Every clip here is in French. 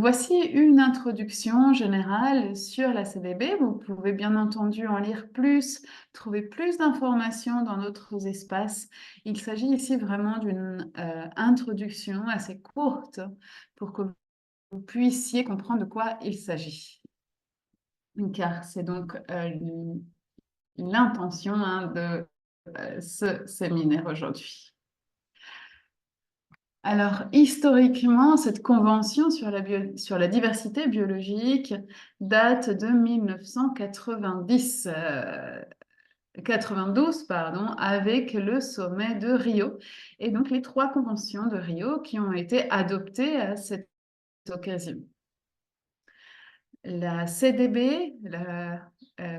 voici une introduction générale sur la CDB. Vous pouvez bien entendu en lire plus, trouver plus d'informations dans d'autres espaces. Il s'agit ici vraiment d'une introduction assez courte pour que vous puissiez comprendre de quoi il s'agit. Car c'est donc l'intention de ce séminaire aujourd'hui. Alors, historiquement, cette convention sur la diversité biologique date de 1990, 92, pardon, avec le sommet de Rio, et donc les 3 conventions de Rio qui ont été adoptées à cette occasion. La CDB, la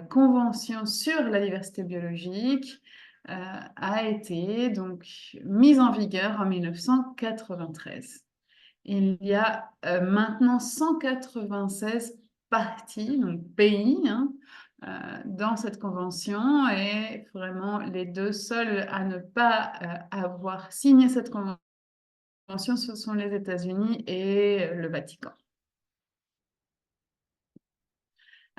Convention sur la diversité biologique, a été donc mise en vigueur en 1993. Il y a maintenant 196 parties, donc pays, dans cette convention, et vraiment les 2 seuls à ne pas avoir signé cette convention, ce sont les États-Unis et le Vatican.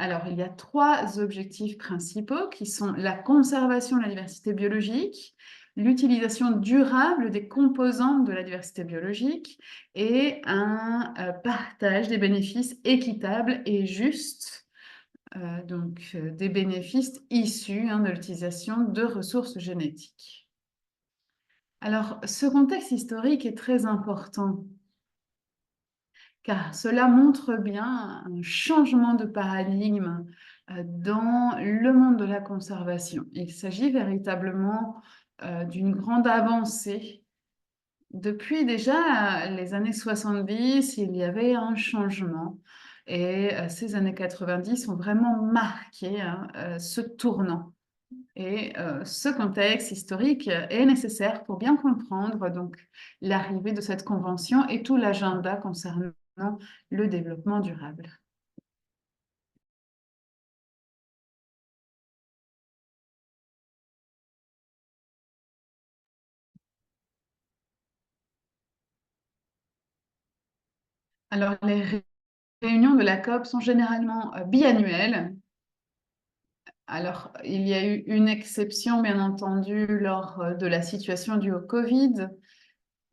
Alors, il y a 3 objectifs principaux qui sont la conservation de la diversité biologique, l'utilisation durable des composantes de la diversité biologique et un partage des bénéfices équitables et justes, des bénéfices issus de l'utilisation de ressources génétiques. Alors, ce contexte historique est très important car cela montre bien un changement de paradigme dans le monde de la conservation. Il s'agit véritablement d'une grande avancée. Depuis déjà les années 70, il y avait un changement et ces années 90 ont vraiment marqué ce tournant. Et ce contexte historique est nécessaire pour bien comprendre donc l'arrivée de cette convention et tout l'agenda concernant le développement durable. Alors, les réunions de la COP sont généralement biannuelles. Alors, il y a eu une exception, bien entendu, lors de la situation due au Covid,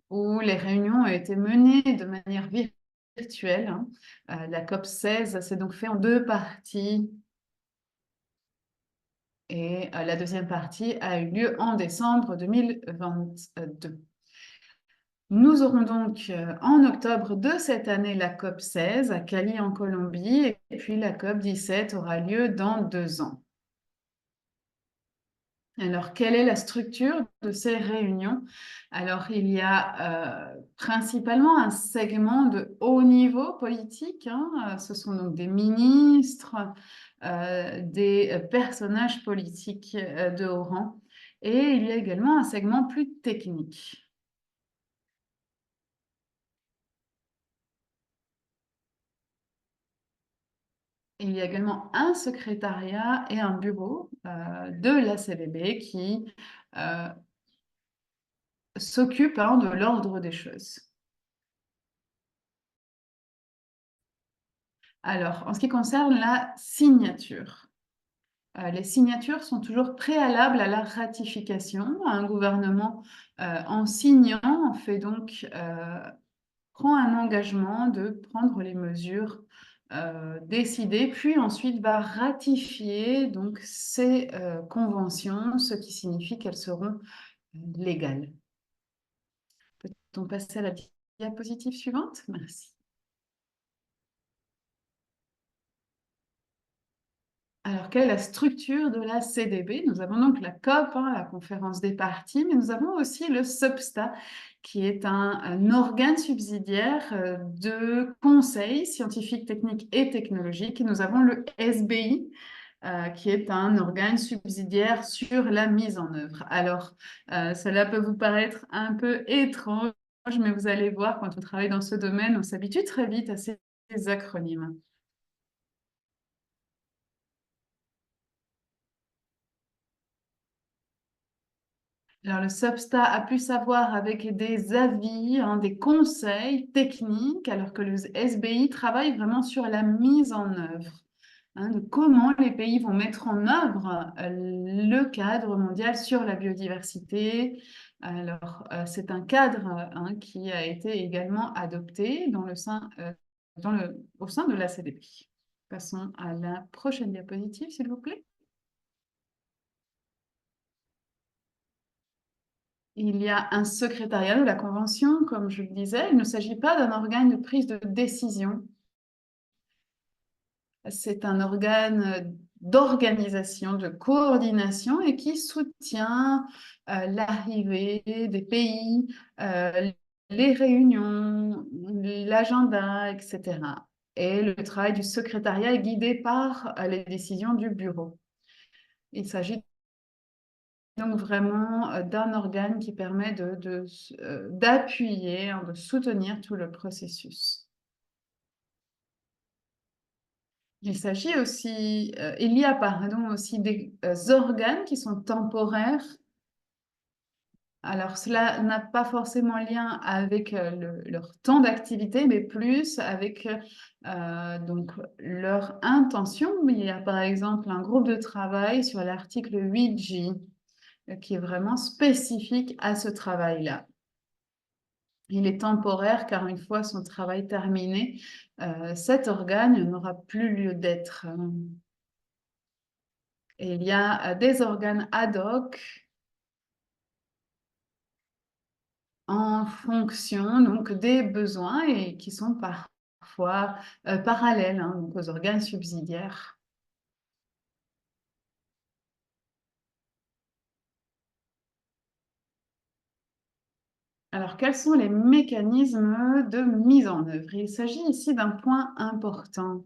où les réunions ont été menées de manière virtuelle. La COP 16 s'est donc fait en 2 parties. Et la deuxième partie a eu lieu en décembre 2022. Nous aurons donc en octobre de cette année la COP 16 à Cali en Colombie et puis la COP 17 aura lieu dans 2 ans. Alors, quelle est la structure de ces réunions? Alors, il y a principalement un segment de haut niveau politique. Ce sont donc des ministres, des personnages politiques de haut rang. Et il y a également un segment plus technique. Il y a également un secrétariat et un bureau de la CDB qui s'occupent de l'ordre des choses. Alors, en ce qui concerne la signature, les signatures sont toujours préalables à la ratification. Un gouvernement, en signant, prend un engagement de prendre les mesures décidées, puis ensuite va ratifier donc ces conventions, ce qui signifie qu'elles seront légales. Peut-on passer à la diapositive suivante? Merci. Alors, quelle est la structure de la CDB? Nous avons donc la COP, la conférence des parties, mais nous avons aussi le SUBSTA, qui est un organe subsidiaire de conseil scientifique, technique et technologique. Et nous avons le SBI, qui est un organe subsidiaire sur la mise en œuvre. Alors, cela peut vous paraître un peu étrange, mais vous allez voir, quand on travaille dans ce domaine, on s'habitue très vite à ces acronymes. Alors, le SUBSTA a pu savoir avec des avis, hein, des conseils techniques, alors que le SBI travaille vraiment sur la mise en œuvre, hein, de comment les pays vont mettre en œuvre le cadre mondial sur la biodiversité. Alors, c'est un cadre, hein, qui a été également adopté au sein de l'ACDP. Passons à la prochaine diapositive, s'il vous plaît. Il y a un secrétariat de la Convention, comme je le disais. Il ne s'agit pas d'un organe de prise de décision. C'est un organe d'organisation, de coordination et qui soutient l'arrivée des pays, les réunions, l'agenda, etc. Et le travail du secrétariat est guidé par les décisions du bureau. Il s'agit donc vraiment d'un organe qui permet d'appuyer, hein, de soutenir tout le processus. Il y a pardon, aussi des organes qui sont temporaires. Alors, cela n'a pas forcément lien avec leur temps d'activité, mais plus avec donc leur intention. Il y a par exemple un groupe de travail sur l'article 8J qui est vraiment spécifique à ce travail-là. Il est temporaire car une fois son travail terminé, cet organe n'aura plus lieu d'être. Et il y a des organes ad hoc en fonction donc, des besoins et qui sont parfois parallèles, hein, donc aux organes subsidiaires. Alors, quels sont les mécanismes de mise en œuvre? Il s'agit ici d'un point important.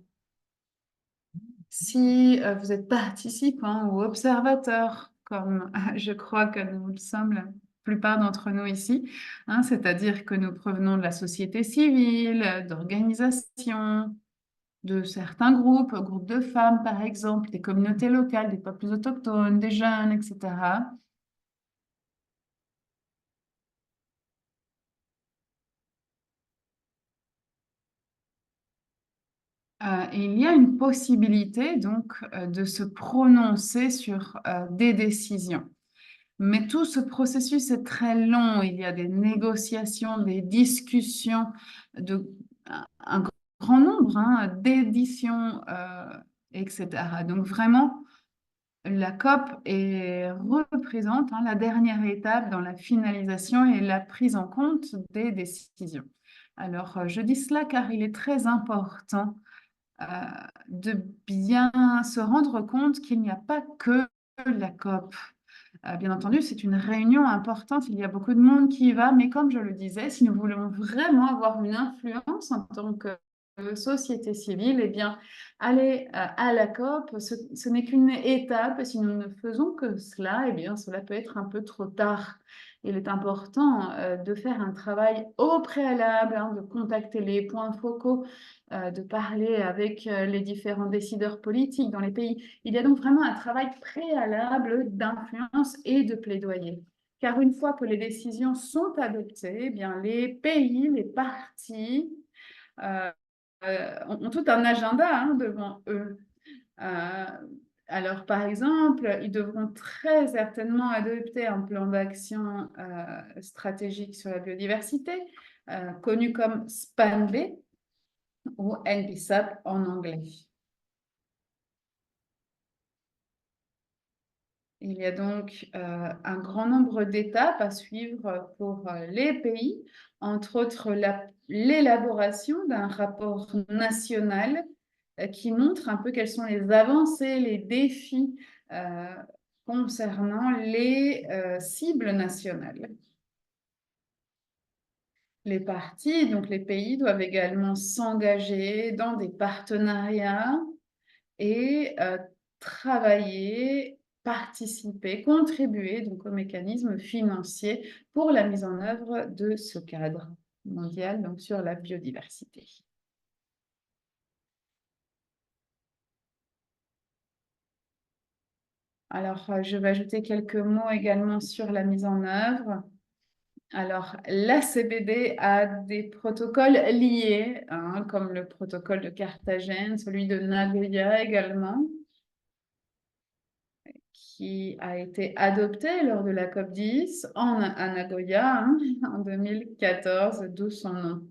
Si vous êtes participant ou observateur, comme je crois que nous le sommes la plupart d'entre nous ici, hein, c'est-à-dire que nous provenons de la société civile, d'organisations, de certains groupes de femmes par exemple, des communautés locales, des peuples autochtones, des jeunes, etc. Il y a une possibilité donc de se prononcer sur des décisions. Mais tout ce processus est très long. Il y a des négociations, des discussions, un grand nombre, hein, d'éditions, etc. Donc vraiment, la COP représente, hein, la dernière étape dans la finalisation et la prise en compte des décisions. Alors, je dis cela car il est très important euh, de bien se rendre compte qu'il n'y a pas que la COP. Bien entendu, c'est une réunion importante, il y a beaucoup de monde qui y va, mais comme je le disais, si nous voulons vraiment avoir une influence en tant que société civile, eh bien, aller à la COP, ce n'est qu'une étape. Si nous ne faisons que cela, eh bien, cela peut être un peu trop tard. Il est important de faire un travail au préalable, hein, de contacter les points focaux, de parler avec les différents décideurs politiques dans les pays. Il y a donc vraiment un travail préalable d'influence et de plaidoyer. Car une fois que les décisions sont adoptées, eh bien, les pays, les partis euh, ont tout un agenda, hein, devant eux. Euh, alors, par exemple, ils devront très certainement adopter un plan d'action stratégique sur la biodiversité, connu comme SPANB ou NPSAP en anglais. Il y a donc un grand nombre d'étapes à suivre pour les pays, entre autres l'élaboration d'un rapport national qui montre un peu quelles sont les avancées, les défis euh, concernant les cibles nationales. Les parties, donc les pays, doivent également s'engager dans des partenariats et travailler, participer, contribuer donc au mécanisme financier pour la mise en œuvre de ce cadre mondial donc sur la biodiversité. Alors, je vais ajouter quelques mots également sur la mise en œuvre. Alors, la CBD a des protocoles liés, hein, comme le protocole de Carthagène, celui de Nagoya également, qui a été adopté lors de la COP10 à Nagoya, hein, en 2014, d'où son nom.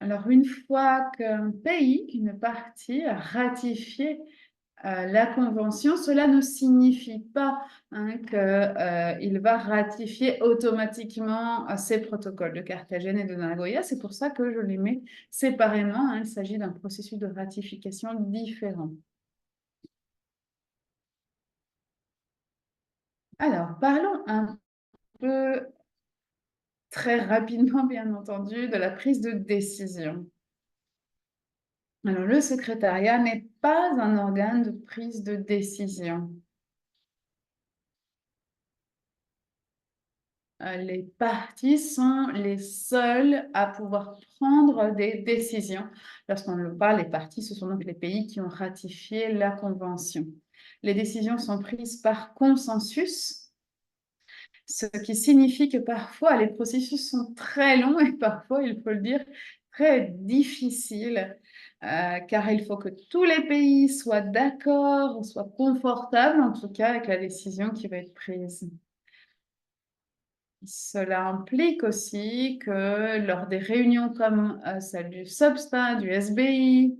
Alors, une fois qu'un pays, qu'une partie a ratifié la convention, cela ne signifie pas, hein, qu'il va ratifier automatiquement ces protocoles de Carthagène et de Nagoya. C'est pour ça que je les mets séparément, hein. Il s'agit d'un processus de ratification différent. Alors, parlons un peu, très rapidement, bien entendu, de la prise de décision. Alors, le secrétariat n'est pas un organe de prise de décision. Les partis sont les seuls à pouvoir prendre des décisions. Lorsqu'on parle des partis, ce sont donc les pays qui ont ratifié la convention. Les décisions sont prises par consensus, ce qui signifie que parfois les processus sont très longs et parfois, il faut le dire, très difficiles, car il faut que tous les pays soient d'accord, soient confortables en tout cas avec la décision qui va être prise. Cela implique aussi que lors des réunions comme celle du SOBSTA, du SBI,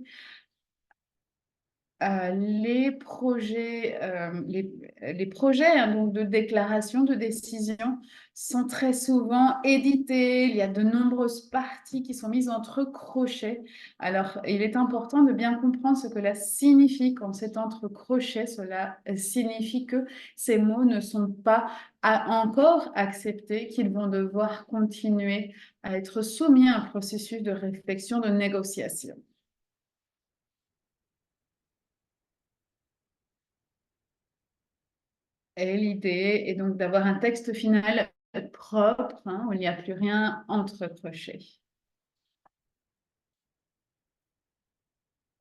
les projets, hein, donc de déclaration de décision sont très souvent édités. Il y a de nombreuses parties qui sont mises entre crochets. Alors, il est important de bien comprendre ce que cela signifie quand c'est entre crochets. Cela signifie que ces mots ne sont pas encore acceptés, qu'ils vont devoir continuer à être soumis à un processus de réflexion, de négociation. Et l'idée est donc d'avoir un texte final propre, hein, où il n'y a plus rien entre crochets.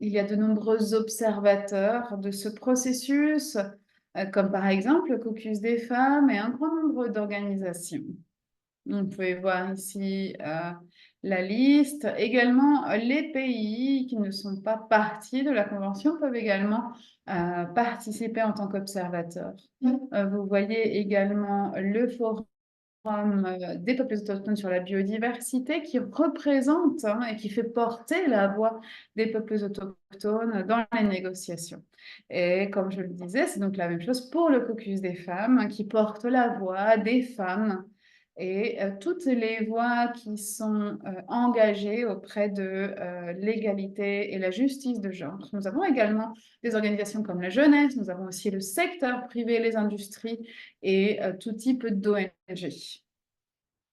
Il y a de nombreux observateurs de ce processus, comme par exemple le Caucus des femmes et un grand nombre d'organisations. Vous pouvez voir ici la liste. Également, les pays qui ne sont pas partis de la Convention peuvent également participer en tant qu'observateurs. Vous voyez également le Forum des peuples autochtones sur la biodiversité qui représente, hein, et qui fait porter la voix des peuples autochtones dans les négociations. Et comme je le disais, c'est donc la même chose pour le caucus des femmes, hein, qui porte la voix des femmes et toutes les voix qui sont engagées auprès de l'égalité et la justice de genre. Nous avons également des organisations comme la jeunesse, nous avons aussi le secteur privé, les industries et tout type d'ONG.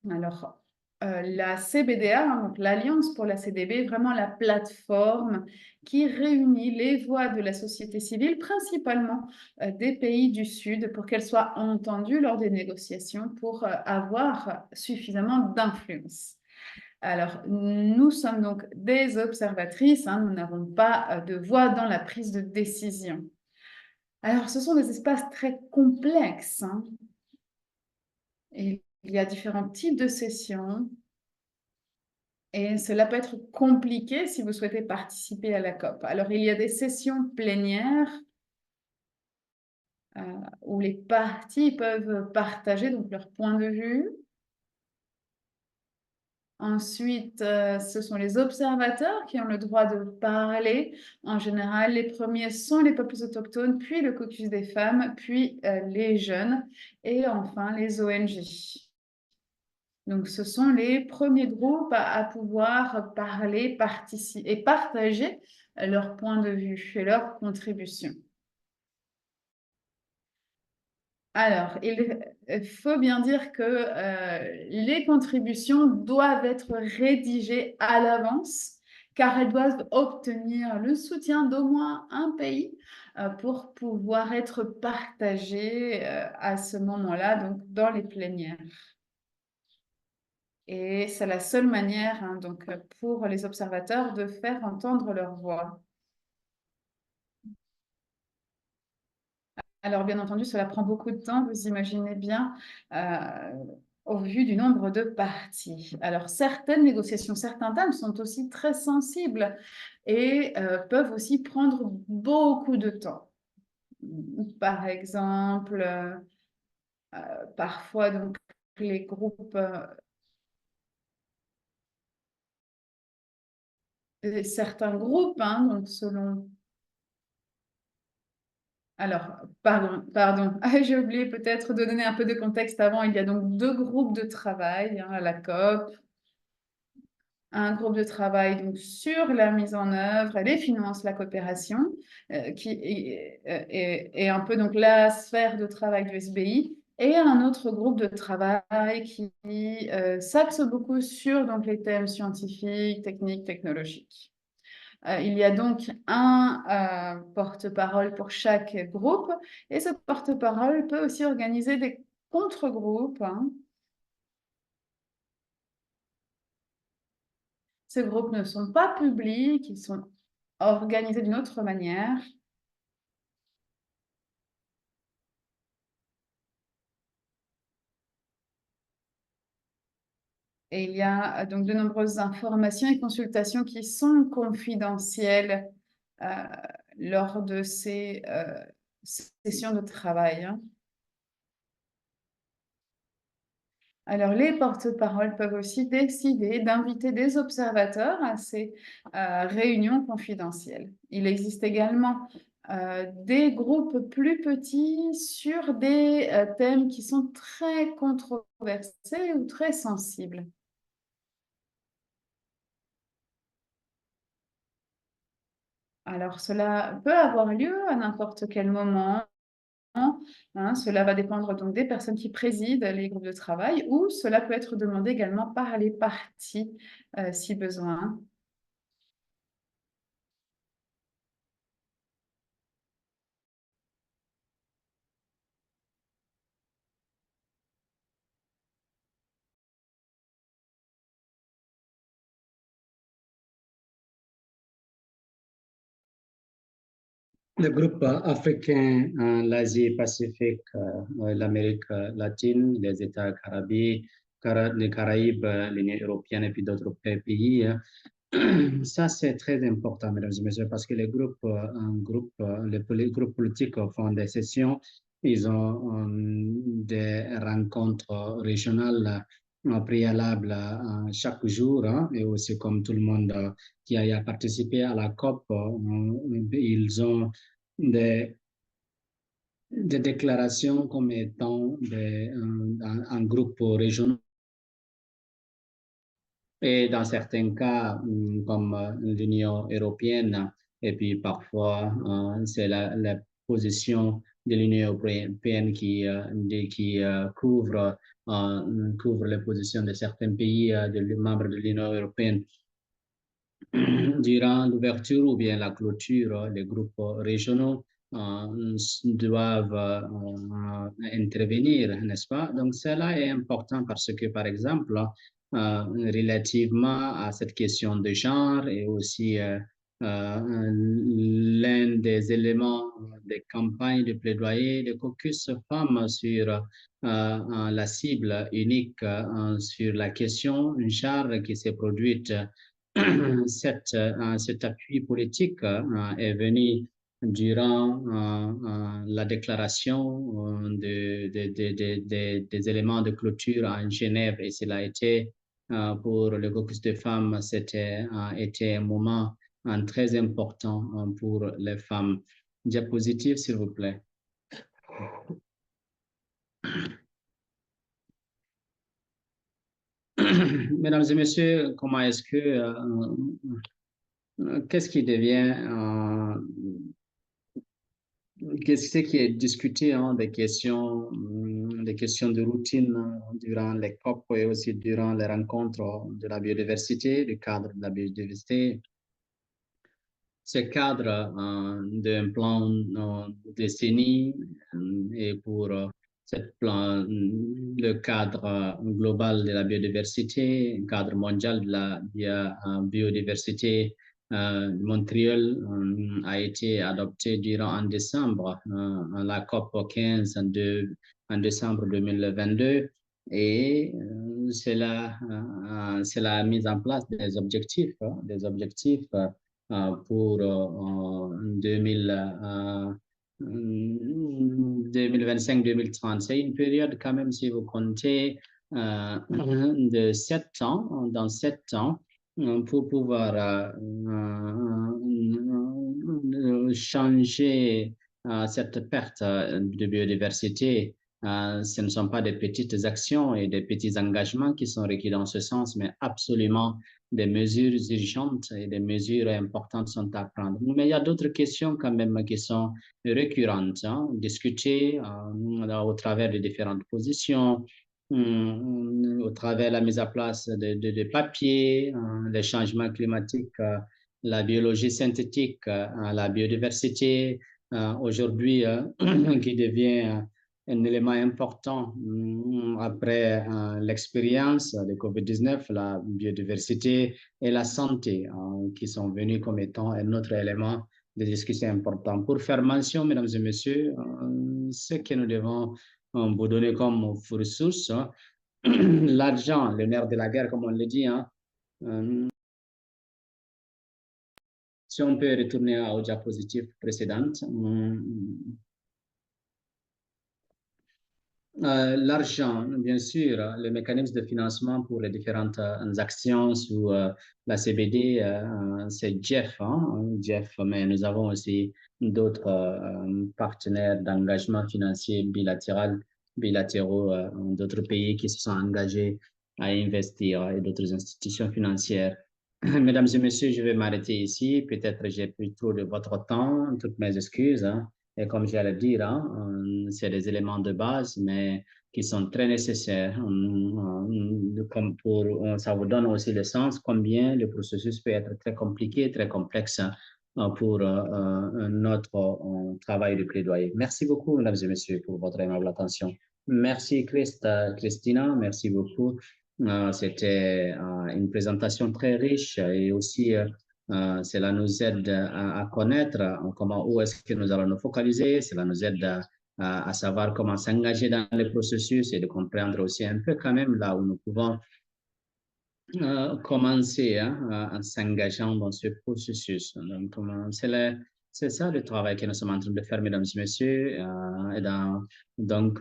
Alors, la CBDA, hein, donc l'Alliance pour la CDB, est vraiment la plateforme qui réunit les voix de la société civile, principalement des pays du Sud, pour qu'elles soient entendues lors des négociations, pour avoir suffisamment d'influence. Alors, nous sommes donc des observatrices, hein, nous n'avons pas de voix dans la prise de décision. Alors, ce sont des espaces très complexes, hein. Et il y a différents types de sessions et cela peut être compliqué si vous souhaitez participer à la COP. Alors, il y a des sessions plénières où les parties peuvent partager donc leur point de vue. Ensuite, ce sont les observateurs qui ont le droit de parler. En général, les premiers sont les peuples autochtones, puis le caucus des femmes, puis les jeunes et enfin les ONG. Donc, ce sont les premiers groupes à pouvoir parler, participer et partager leur point de vue et leur contribution. Alors, il faut bien dire que les contributions doivent être rédigées à l'avance, car elles doivent obtenir le soutien d'au moins un pays pour pouvoir être partagées à ce moment-là, donc dans les plénières. Et c'est la seule manière, hein, donc, pour les observateurs de faire entendre leur voix. Alors, bien entendu, cela prend beaucoup de temps, vous imaginez bien, au vu du nombre de parties. Alors, certaines négociations, certains thèmes sont aussi très sensibles et peuvent aussi prendre beaucoup de temps. Par exemple, parfois, donc, les groupes, certains groupes, hein, donc selon. Alors, pardon, ah, j'ai oublié peut-être de donner un peu de contexte avant. Il y a donc deux groupes de travail, hein, à la COP. Un groupe de travail donc, sur la mise en œuvre et les finances, la coopération, qui est un peu donc, la sphère de travail du SBI, et un autre groupe de travail qui s'axe beaucoup sur donc, les thèmes scientifiques, techniques, technologiques. Il y a donc un porte-parole pour chaque groupe, et ce porte-parole peut aussi organiser des contre-groupes, hein. Ces groupes ne sont pas publics, ils sont organisés d'une autre manière. Et il y a donc de nombreuses informations et consultations qui sont confidentielles euh, lors de ces sessions de travail, hein. Alors, les porte-paroles peuvent aussi décider d'inviter des observateurs à ces réunions confidentielles. Il existe également des groupes plus petits sur des thèmes qui sont très controversés ou très sensibles. Alors, cela peut avoir lieu à n'importe quel moment, hein. Cela va dépendre donc des personnes qui président les groupes de travail, ou cela peut être demandé également par les parties si besoin. Le groupe africain, l'Asie-Pacifique, l'Amérique latine, les États caraïbes, les Caraïbes, l'Union européenne et puis d'autres pays. Ça, c'est très important, mesdames et messieurs, parce que les groupes, les groupes politiques font des sessions, ils ont des rencontres régionales préalables chaque jour, hein, et aussi comme tout le monde qui a participé à la COP, ils ont des, des déclarations comme étant un groupe régional. Et dans certains cas, comme l'Union européenne, et puis parfois, c'est la position de l'Union européenne qui couvre les positions de certains pays, membres de l'Union européenne. Durant l'ouverture ou bien la clôture, les groupes régionaux doivent intervenir, n'est-ce pas? Donc, cela est important parce que, par exemple, relativement à cette question de genre et aussi l'un des éléments des campagnes de plaidoyer, le caucus femmes sur la cible unique sur la question genre qui s'est produite. Cet appui politique est venu durant la déclaration des éléments de clôture en Genève, et cela a été pour le caucus de femmes, c'était été un moment très important pour les femmes. Diapositive, s'il vous plaît. Mesdames et messieurs, comment est-ce que qu'est-ce qui devient qu'est-ce qui est discuté, hein, des questions de routine durant les COP et aussi durant les rencontres de la biodiversité, du cadre de la biodiversité. Ce cadre d'un plan de décennie et pour le cadre global de la biodiversité, le cadre mondial de la biodiversité de Montréal a été adopté en décembre, la COP 15 en décembre 2022. Et c'est la mise en place des objectifs pour 2025-2030. C'est une période quand même, si vous comptez, de 7 ans, dans 7 ans, pour pouvoir changer cette perte de biodiversité. Ce ne sont pas des petites actions et des petits engagements qui sont requis dans ce sens, mais absolument des mesures urgentes et des mesures importantes sont à prendre. Mais il y a d'autres questions quand même qui sont récurrentes, discutées au travers de différentes positions, au travers de la mise à place de papiers, les changements climatiques, la biologie synthétique, la biodiversité, aujourd'hui qui devient un élément important après l'expérience de COVID-19, la biodiversité et la santé qui sont venus comme étant un autre élément de discussion important. Pour faire mention, mesdames et messieurs, ce que nous devons vous donner comme ressources, l'argent, le nerf de la guerre, comme on le dit, si on peut retourner aux diapositives précédentes, l'argent, bien sûr, le mécanisme de financement pour les différentes actions sous la CBD, c'est Jeff, Jeff, mais nous avons aussi d'autres partenaires d'engagement financier bilatéraux, d'autres pays qui se sont engagés à investir et d'autres institutions financières. Mesdames et messieurs, je vais m'arrêter ici. Peut-être j'ai pris trop de votre temps, toutes mes excuses. Et comme j'allais dire, c'est des éléments de base, mais qui sont très nécessaires. Ça vous donne aussi le sens combien le processus peut être très compliqué, très complexe pour notre travail de plaidoyer. Merci beaucoup, mesdames et messieurs, pour votre aimable attention. Merci, Christina. Merci beaucoup. C'était une présentation très riche et aussi cela nous aide à connaître où est-ce que nous allons nous focaliser. Cela nous aide à savoir comment s'engager dans le processus et de comprendre aussi un peu quand même là où nous pouvons commencer en s'engageant dans ce processus. Donc, c'est ça le travail que nous sommes en train de faire, mesdames et messieurs. Donc,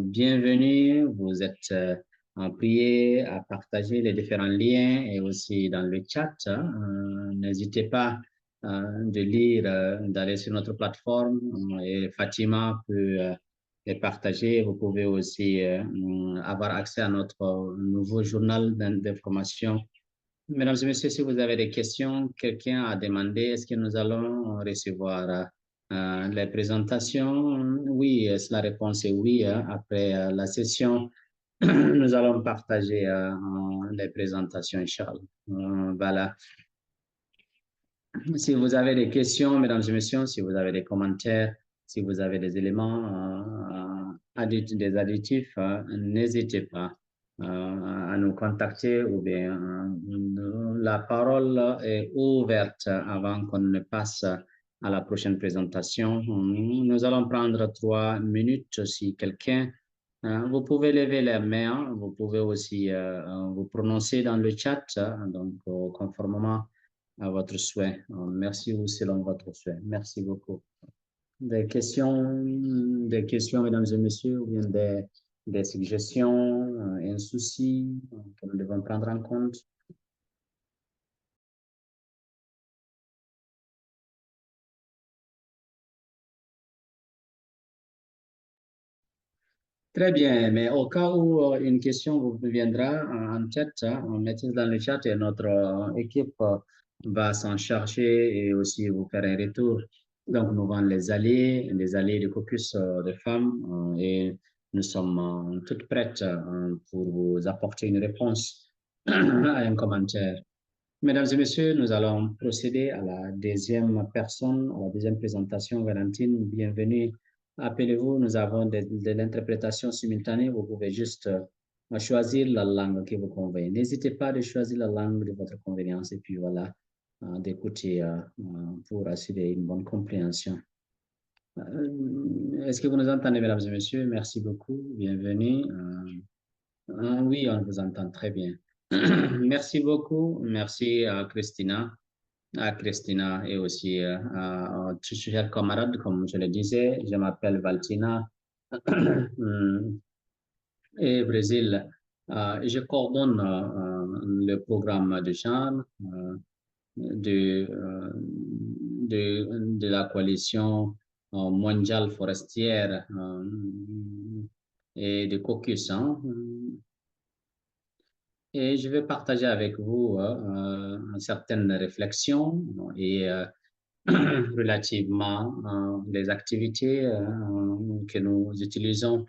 bienvenue. Vous êtes priés à partager les différents liens et aussi dans le chat. N'hésitez pas de lire, d'aller sur notre plateforme et Fatima peut les partager. Vous pouvez aussi avoir accès à notre nouveau journal d'information. Mesdames et messieurs, si vous avez des questions, quelqu'un a demandé, est-ce que nous allons recevoir les présentations? Oui, la réponse est oui. Après la session, nous allons partager les présentations, Inch'Allah. Voilà. Si vous avez des questions, mesdames et messieurs, si vous avez des commentaires, si vous avez des éléments, des additifs, n'hésitez pas à nous contacter ou bien la parole est ouverte avant qu'on ne passe à la prochaine présentation. Nous allons prendre 3 minutes si quelqu'un. Vous pouvez lever la main, vous pouvez aussi vous prononcer dans le chat, donc conformément à votre souhait. Merci ou selon votre souhait. Merci beaucoup. Des questions, mesdames et messieurs, ou bien des suggestions, un souci que nous devons prendre en compte? Très bien, mais au cas où une question vous viendra en tête, mettez dans le chat et notre équipe va s'en charger et aussi vous faire un retour. Donc, nous avons les alliés du caucus de femmes et nous sommes toutes prêtes pour vous apporter une réponse à un commentaire. Mesdames et messieurs, nous allons procéder à la deuxième personne, à la deuxième présentation. Valentine, bienvenue appelez-vous, nous avons de l'interprétation simultanée. Vous pouvez juste choisir la langue qui vous convient. N'hésitez pas de choisir la langue de votre convenience et puis voilà, d'écouter pour assurer une bonne compréhension. Est-ce que vous nous entendez, mesdames et messieurs? Merci beaucoup. Bienvenue. Oui, on vous entend très bien. Merci beaucoup. Merci à Christina. À Christina et aussi à tous chers camarades, comme je le disais. Je m'appelle Valtina et Brésil. Je coordonne le programme de genre de, euh, de la coalition mondiale forestière et de Caucus. Hein. Et je vais partager avec vous certaines réflexions et relativement les activités que nous utilisons.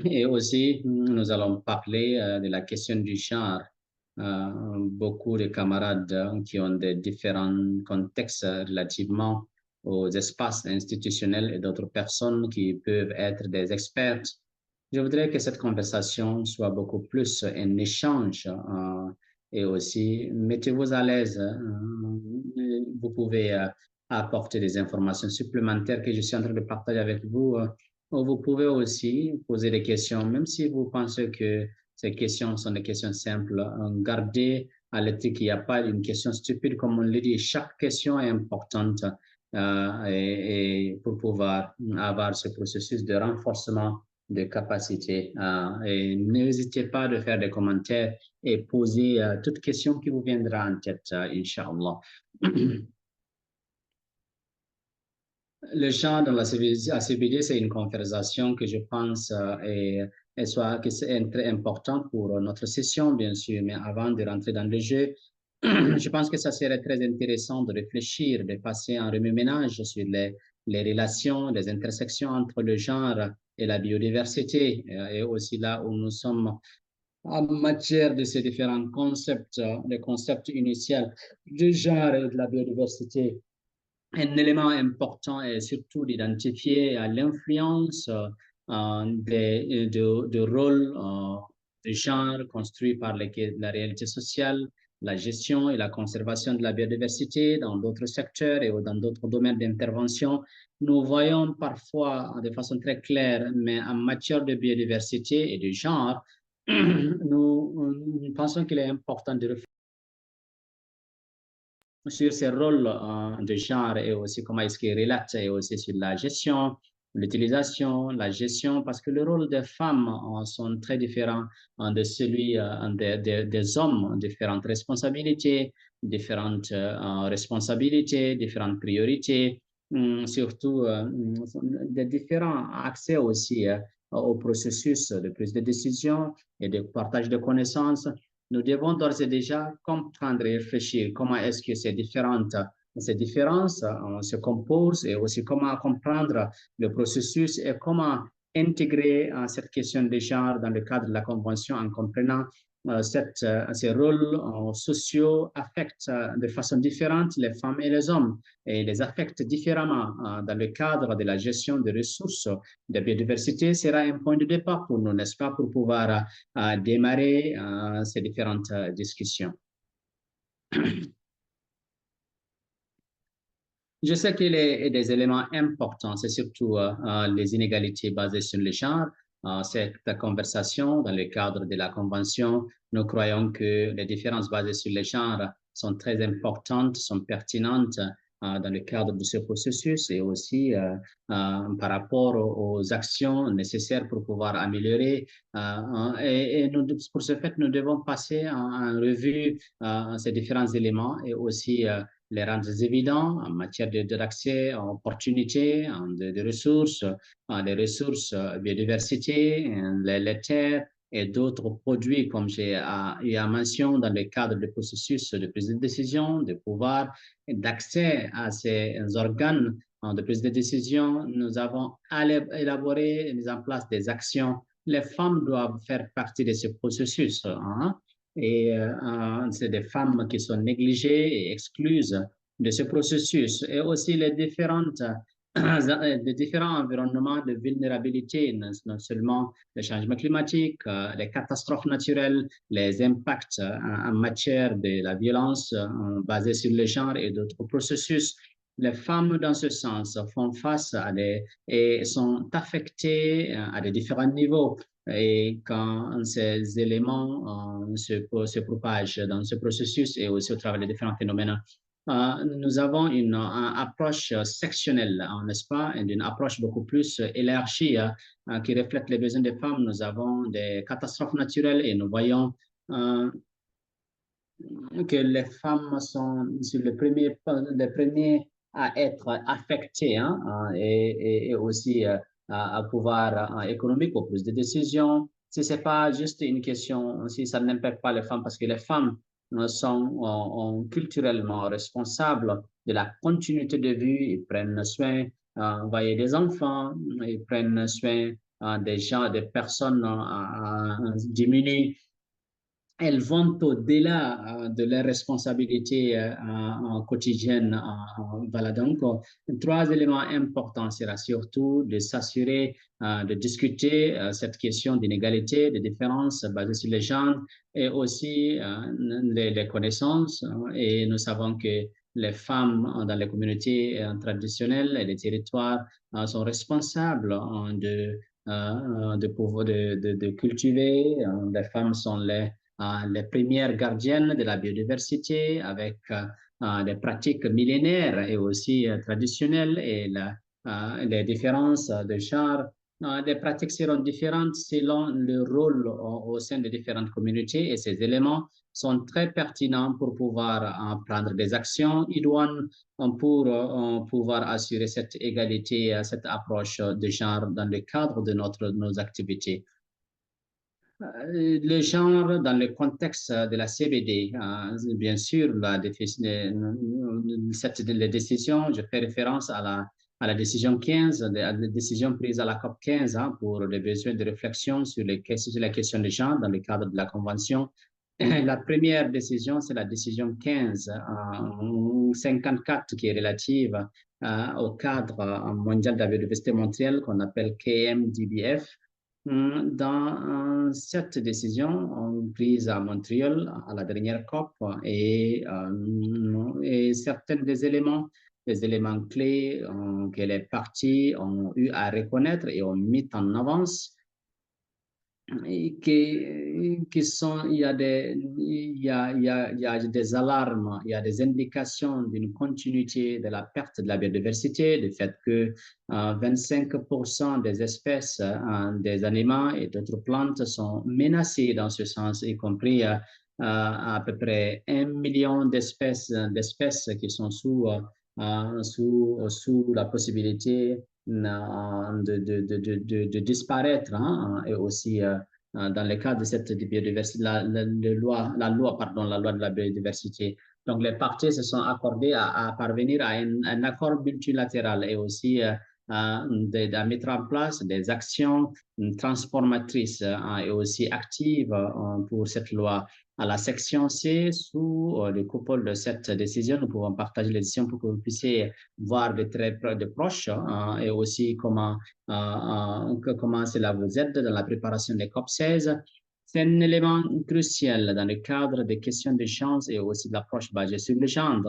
Et aussi, nous allons parler de la question du genre. Beaucoup de camarades qui ont des différents contextes relativement aux espaces institutionnels et d'autres personnes qui peuvent être des experts. Je voudrais que cette conversation soit beaucoup plus un échange et aussi mettez-vous à l'aise. Vous pouvez apporter des informations supplémentaires que je suis en train de partager avec vous. Vous pouvez aussi poser des questions, même si vous pensez que ces questions sont des questions simples. Gardez à l'esprit qu'il n'y a pas une question stupide, comme on le dit. Chaque question est importante et pour pouvoir avoir ce processus de renforcement de capacité. Et n'hésitez pas de faire des commentaires et poser toute question qui vous viendra en tête, Inch'Allah. Le genre dans la CBD, c'est une conversation que je pense que c'est très important pour notre session, bien sûr, mais avant de rentrer dans le jeu, je pense que ça serait très intéressant de réfléchir, de passer un remue-ménage sur les relations, les intersections entre le genre et la biodiversité, et aussi là où nous sommes en matière de ces différents concepts, les concepts initiaux du genre et de la biodiversité. Un élément important est surtout d'identifier l'influence de rôle de genre construit par la réalité sociale, la gestion et la conservation de la biodiversité dans d'autres secteurs et dans d'autres domaines d'intervention. Nous voyons parfois de façon très claire, mais en matière de biodiversité et de genre, nous pensons qu'il est important de réfléchir sur ces rôles de genre et aussi comment est-ce qu'ils relatent et aussi sur la gestion, l'utilisation, la gestion, parce que le rôle des femmes sont très différents de celui des hommes, différentes responsabilités, différentes priorités, surtout des différents accès aussi au processus de prise de décision et de partage de connaissances. Nous devons d'ores et déjà comprendre et réfléchir comment est-ce que ces différences se composent et aussi comment comprendre le processus et comment intégrer cette question de genre dans le cadre de la Convention en comprenant ces rôles sociaux affectent de façon différente les femmes et les hommes et les affectent différemment dans le cadre de la gestion des ressources de biodiversité sera un point de départ pour nous, n'est-ce pas, pour pouvoir démarrer ces différentes discussions. Je sais qu'il y a des éléments importants, c'est surtout les inégalités basées sur le genre. Cette conversation, dans le cadre de la Convention, nous croyons que les différences basées sur le genre sont très importantes, sont pertinentes dans le cadre de ce processus et aussi par rapport aux actions nécessaires pour pouvoir améliorer. Et nous, pour ce fait, nous devons passer en revue ces différents éléments et aussi les rendre évidents en matière d'accès aux opportunités, de ressources, les ressources biodiversité, les terres et d'autres produits, comme j'ai eu à mention dans le cadre du processus de prise de décision, de pouvoir, d'accès à ces organes de prise de décision. Nous avons élaboré et mis en place des actions. Les femmes doivent faire partie de ce processus. Hein? Et c'est des femmes qui sont négligées et exclues de ce processus et aussi les différentes de différents environnements de vulnérabilité, non seulement le changement climatique, les catastrophes naturelles, les impacts en matière de la violence basée sur le genre et d'autres processus. Les femmes, dans ce sens, font face à des et sont affectées à des différents niveaux. Et quand ces éléments se propagent dans ce processus et aussi au travers des différents phénomènes, nous avons une approche sectionnelle, n'est-ce pas, et une approche beaucoup plus élargie qui reflète les besoins des femmes. Nous avons des catastrophes naturelles et nous voyons que les femmes sont sur les premiers à être affectées hein, et aussi à pouvoir économique pour plus de décisions. Si ce n'est pas juste une question, si ça n'impacte pas les femmes, parce que les femmes culturellement responsables de la continuité de vie, ils prennent soin voyez, des enfants, ils prennent soin des gens, des personnes diminuées, elles vont au-delà de leurs responsabilités quotidiennes. Voilà, donc, trois éléments importants sera surtout de s'assurer de discuter cette question d'inégalité, de différences basées sur les genres et aussi les connaissances. Et nous savons que les femmes dans les communautés traditionnelles et les territoires sont responsables de cultiver. Les femmes sont les premières gardiennes de la biodiversité avec des pratiques millénaires et aussi traditionnelles et les différences de genre. Les pratiques seront différentes selon le rôle au sein des différentes communautés et ces éléments sont très pertinents pour pouvoir prendre des actions idoines pour pouvoir assurer cette égalité, cette approche de genre dans le cadre de nos activités. Le genre dans le contexte de la CBD, bien sûr, les décisions, je fais référence à la décision 15, à la décision prise à la COP 15 hein, pour les besoins de réflexion sur la question de genre dans le cadre de la Convention. La première décision, c'est la décision 15, 54, qui est relative au cadre mondial de la biodiversité mondiale qu'on appelle KMDBF. Dans cette décision prise à Montréal à la dernière COP et certains des éléments clés que les parties ont eu à reconnaître et ont mis en avance et qui sont, il y a des alarmes, il y a des indications d'une continuité de la perte de la biodiversité, du fait que 25% des espèces des animaux et d'autres plantes sont menacées dans ce sens, y compris à peu près 1 million d'espèces qui sont sous la possibilité de disparaître hein, et aussi dans le cadre de cette biodiversité, la loi de la biodiversité. Donc, les parties se sont accordées à parvenir à un accord multilatéral et aussi à mettre en place des actions transformatrices et aussi actives pour cette loi. À la section C, sous le coupole de cette décision, nous pouvons partager les décisions pour que vous puissiez voir de très de proches et aussi comment cela vous aide dans la préparation des COP16. C'est un élément crucial dans le cadre des questions de chance et aussi de l'approche basée sur le genre.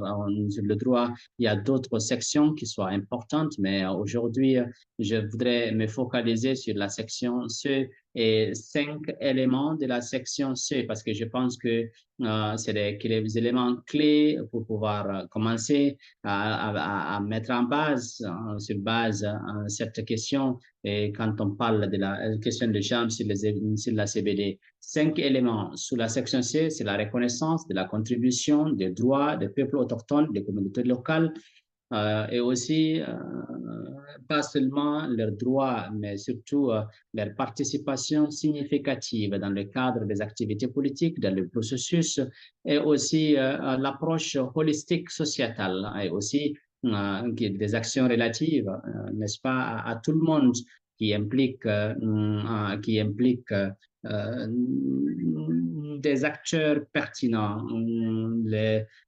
Sur le droit, il y a d'autres sections qui sont importantes, mais aujourd'hui, je voudrais me focaliser sur la section C et 5 éléments de la section C parce que je pense que c'est des éléments clés pour pouvoir commencer à mettre en base, sur base cette question. Et quand on parle de la question de genre sur la CBD, 5 éléments. Sous la section C, c'est la reconnaissance de la contribution des droits des peuples autochtones, des communautés locales, et aussi pas seulement leurs droits, mais surtout leur participation significative dans le cadre des activités politiques, dans le processus, et aussi l'approche holistique sociétale, et aussi des actions relatives, n'est-ce pas, à tout le monde qui implique des acteurs pertinents,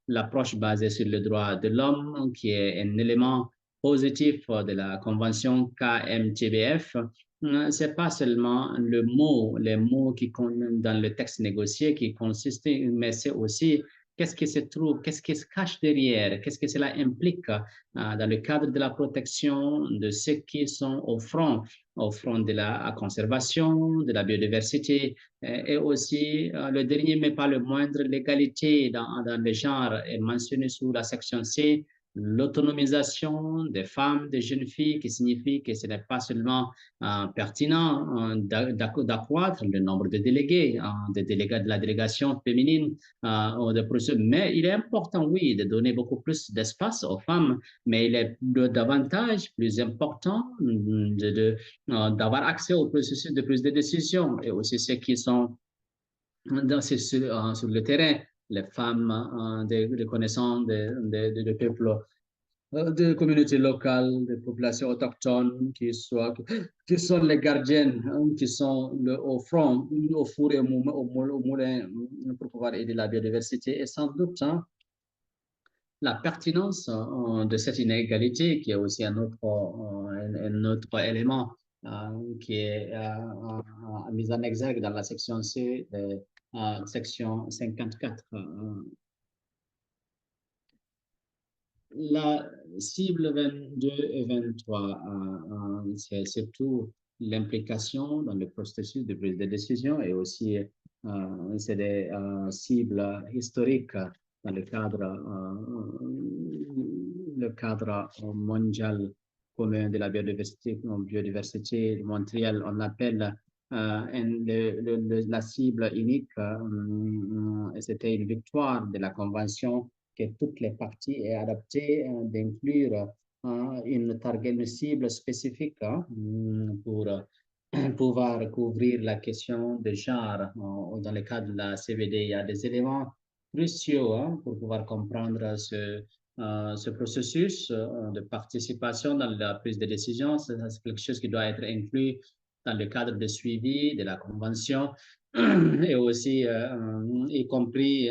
l'approche basée sur le droit de l'homme, qui est un élément positif de la convention KMTBF, c'est pas seulement les mots qui dans le texte négocié qui consistent, mais c'est aussi qu'est-ce qui se trouve, qu'est-ce qui se cache derrière, qu'est-ce que cela implique dans le cadre de la protection de ceux qui sont au front de la conservation, de la biodiversité, et aussi le dernier, mais pas le moindre, l'égalité dans le genre est mentionné sous la section C, l'autonomisation des femmes, des jeunes filles, qui signifie que ce n'est pas seulement pertinent d'accroître le nombre de délégués, des délégués de la délégation féminine, mais il est important, oui, de donner beaucoup plus d'espace aux femmes, mais il est davantage plus important d'avoir accès au processus de prise de décision et aussi ceux qui sont sur le terrain, les femmes des connaissances de peuples, de communautés locales, des populations autochtones qui sont les gardiennes, qui sont au front, au four et au moulin pour pouvoir aider la biodiversité. Et sans doute, la pertinence de cette inégalité, qui est aussi un autre élément qui est mis en exergue dans la section C, section 54. La cible 22 et 23, c'est surtout l'implication dans le processus de prise de décision et aussi c'est des cibles historiques dans le cadre mondial commun de la biodiversité de Montréal. On appelle la cible unique, c'était une victoire de la Convention que toutes les parties aient adapté d'inclure une cible spécifique pour pouvoir couvrir la question de genre dans le cadre de la CVD. Il y a des éléments cruciaux pour pouvoir comprendre ce processus de participation dans la prise de décision. C'est quelque chose qui doit être inclus dans le cadre de suivi de la Convention et aussi y compris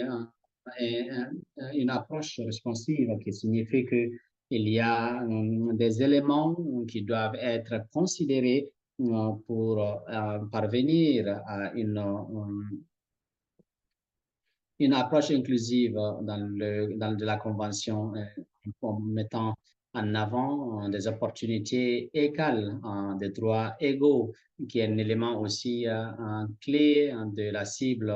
une approche responsive qui signifie qu'il y a des éléments qui doivent être considérés pour parvenir à une approche inclusive dans la Convention en mettant en avant des opportunités égales, des droits égaux, qui est un élément aussi clé de la cible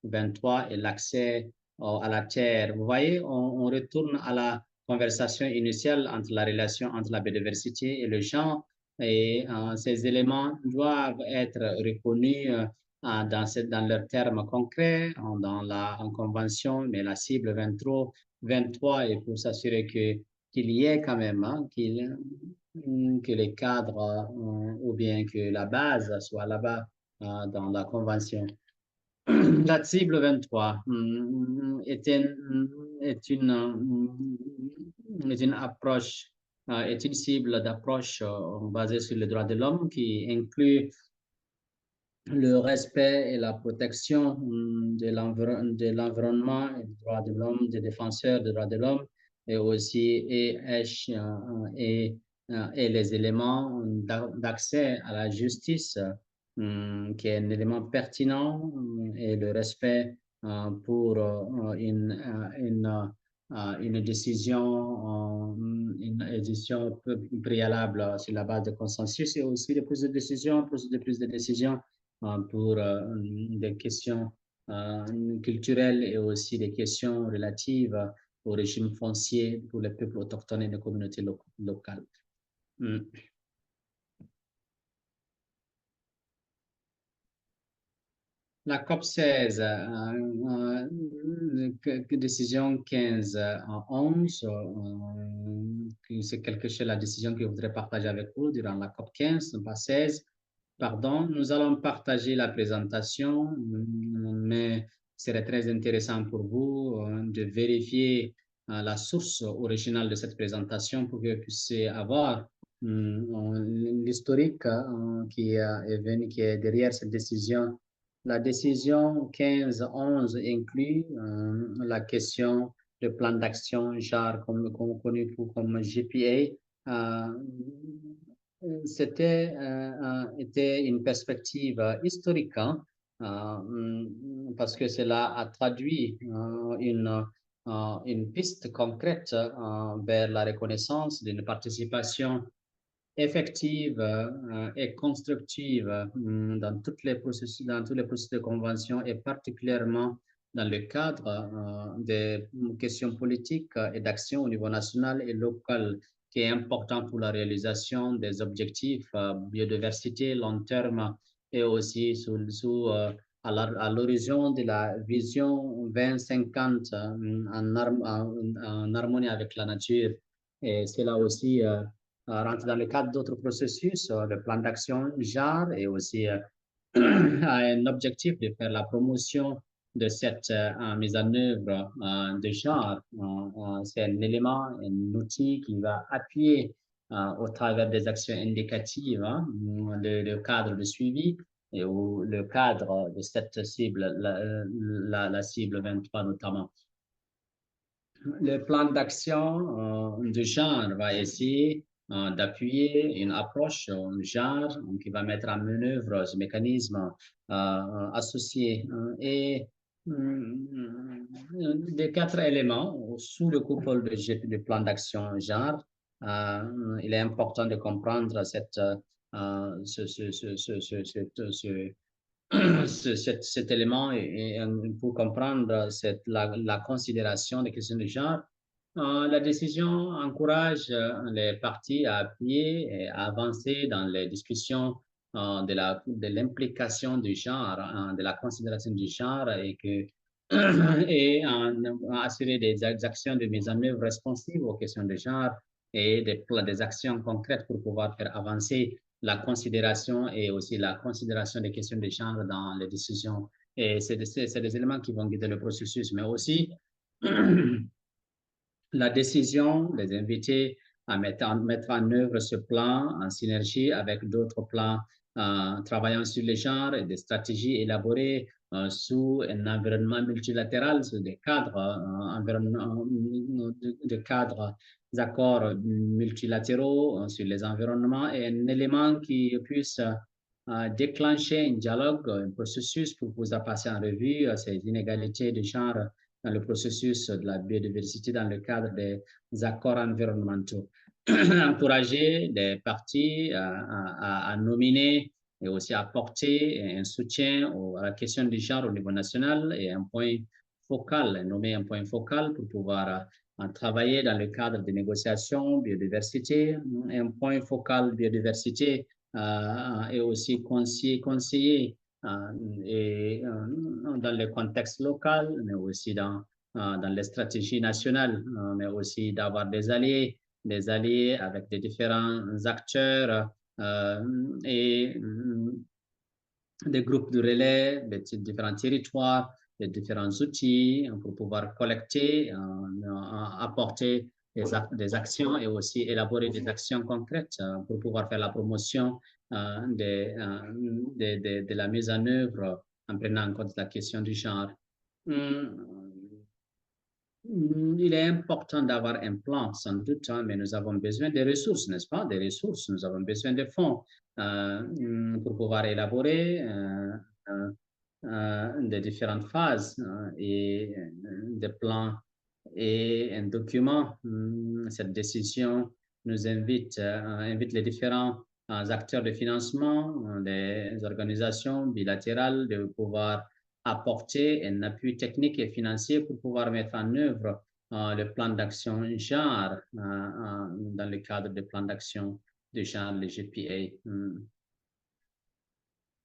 23 et l'accès à la terre. Vous voyez, on retourne à la conversation initiale entre la relation entre la biodiversité et le genre, et ces éléments doivent être reconnus dans leurs termes concrets, en convention, mais la cible 23 est pour s'assurer qu'il y ait quand même, que les cadres ou bien que la base soit là-bas dans la convention. La cible 23 est une approche, est une cible d'approche basée sur les droits de l'homme qui inclut le respect et la protection de l'environnement et des droits de l'homme, des défenseurs des droits de l'homme, et aussi et les éléments d'accès à la justice, qui est un élément pertinent, et le respect pour une décision préalable sur la base de consensus, et aussi de prise de décision, processus de prise de décision pour des questions culturelles et aussi des questions relatives au régime foncier pour les peuples autochtones et les communautés locales. La COP 16, décision 15-11, c'est quelque chose, la décision que je voudrais partager avec vous durant la COP 15, pas 16. Pardon, nous allons partager la présentation, mais ce serait très intéressant pour vous de vérifier la source originale de cette présentation pour que vous puissiez avoir l'historique qui est derrière cette décision. La décision 15-11 inclut la question de plan d'action genre connu comme GPA, était une perspective historique, hein, parce que cela a traduit une piste concrète vers la reconnaissance d'une participation effective et constructive dans tous les processus de convention et particulièrement dans le cadre des questions politiques et d'action au niveau national et local qui est important pour la réalisation des objectifs biodiversité long terme et aussi à l'horizon de la vision 2050 en harmonie avec la nature. Et c'est là aussi rentre dans le cadre d'autres processus, le plan d'action genre et aussi a un objectif de faire la promotion de cette mise en œuvre de genre. C'est un élément, un outil qui va appuyer au travers des actions indicatives hein, le cadre de suivi et le cadre de cette cible, la cible 23 notamment. Le plan d'action de genre va essayer d'appuyer une approche genre qui va mettre en œuvre ce mécanisme associé et des quatre éléments sous le coupole du plan d'action genre. Il est important de comprendre cet élément et pour comprendre la considération des questions de genre, la décision encourage les parties à appuyer et à avancer dans les discussions de l'implication du genre, de la considération du genre et et assurer des actions de mise en œuvre responsives aux questions de genre et des actions concrètes pour pouvoir faire avancer la considération et aussi la considération des questions de genre dans les décisions. Et c'est des éléments qui vont guider le processus, mais aussi la décision, les inviter à mettre en œuvre ce plan en synergie avec d'autres plans travaillant sur les genres et des stratégies élaborées sous un environnement multilatéral, sous des cadres, de cadres d'accords multilatéraux sur les environnements et un élément qui puisse déclencher un dialogue, un processus pour pouvoir passer en revue ces inégalités de genre dans le processus de la biodiversité dans le cadre des accords environnementaux. Encourager les parties à nominer et aussi à apporter un soutien à la question du genre au niveau national et un point focal, nommer un point focal pour pouvoir travailler dans le cadre des négociations biodiversité, un point focal biodiversité et aussi conseiller et dans le contexte local, mais aussi dans les stratégies nationales, mais aussi d'avoir des alliés avec des différents acteurs et des groupes de relais, des différents territoires, des différents outils pour pouvoir collecter, apporter des actions et aussi élaborer des actions concrètes pour pouvoir faire la promotion de la mise en œuvre en prenant en compte la question du genre. Il est important d'avoir un plan, sans doute, hein, mais nous avons besoin des ressources, n'est-ce pas? Des ressources, nous avons besoin de fonds pour pouvoir élaborer des différentes phases et des plans et un document. Cette décision nous invite les différents acteurs de financement, les organisations bilatérales de pouvoir apporter un appui technique et financier pour pouvoir mettre en œuvre le plan d'action genre dans le cadre du plan d'action de genre, le GPA.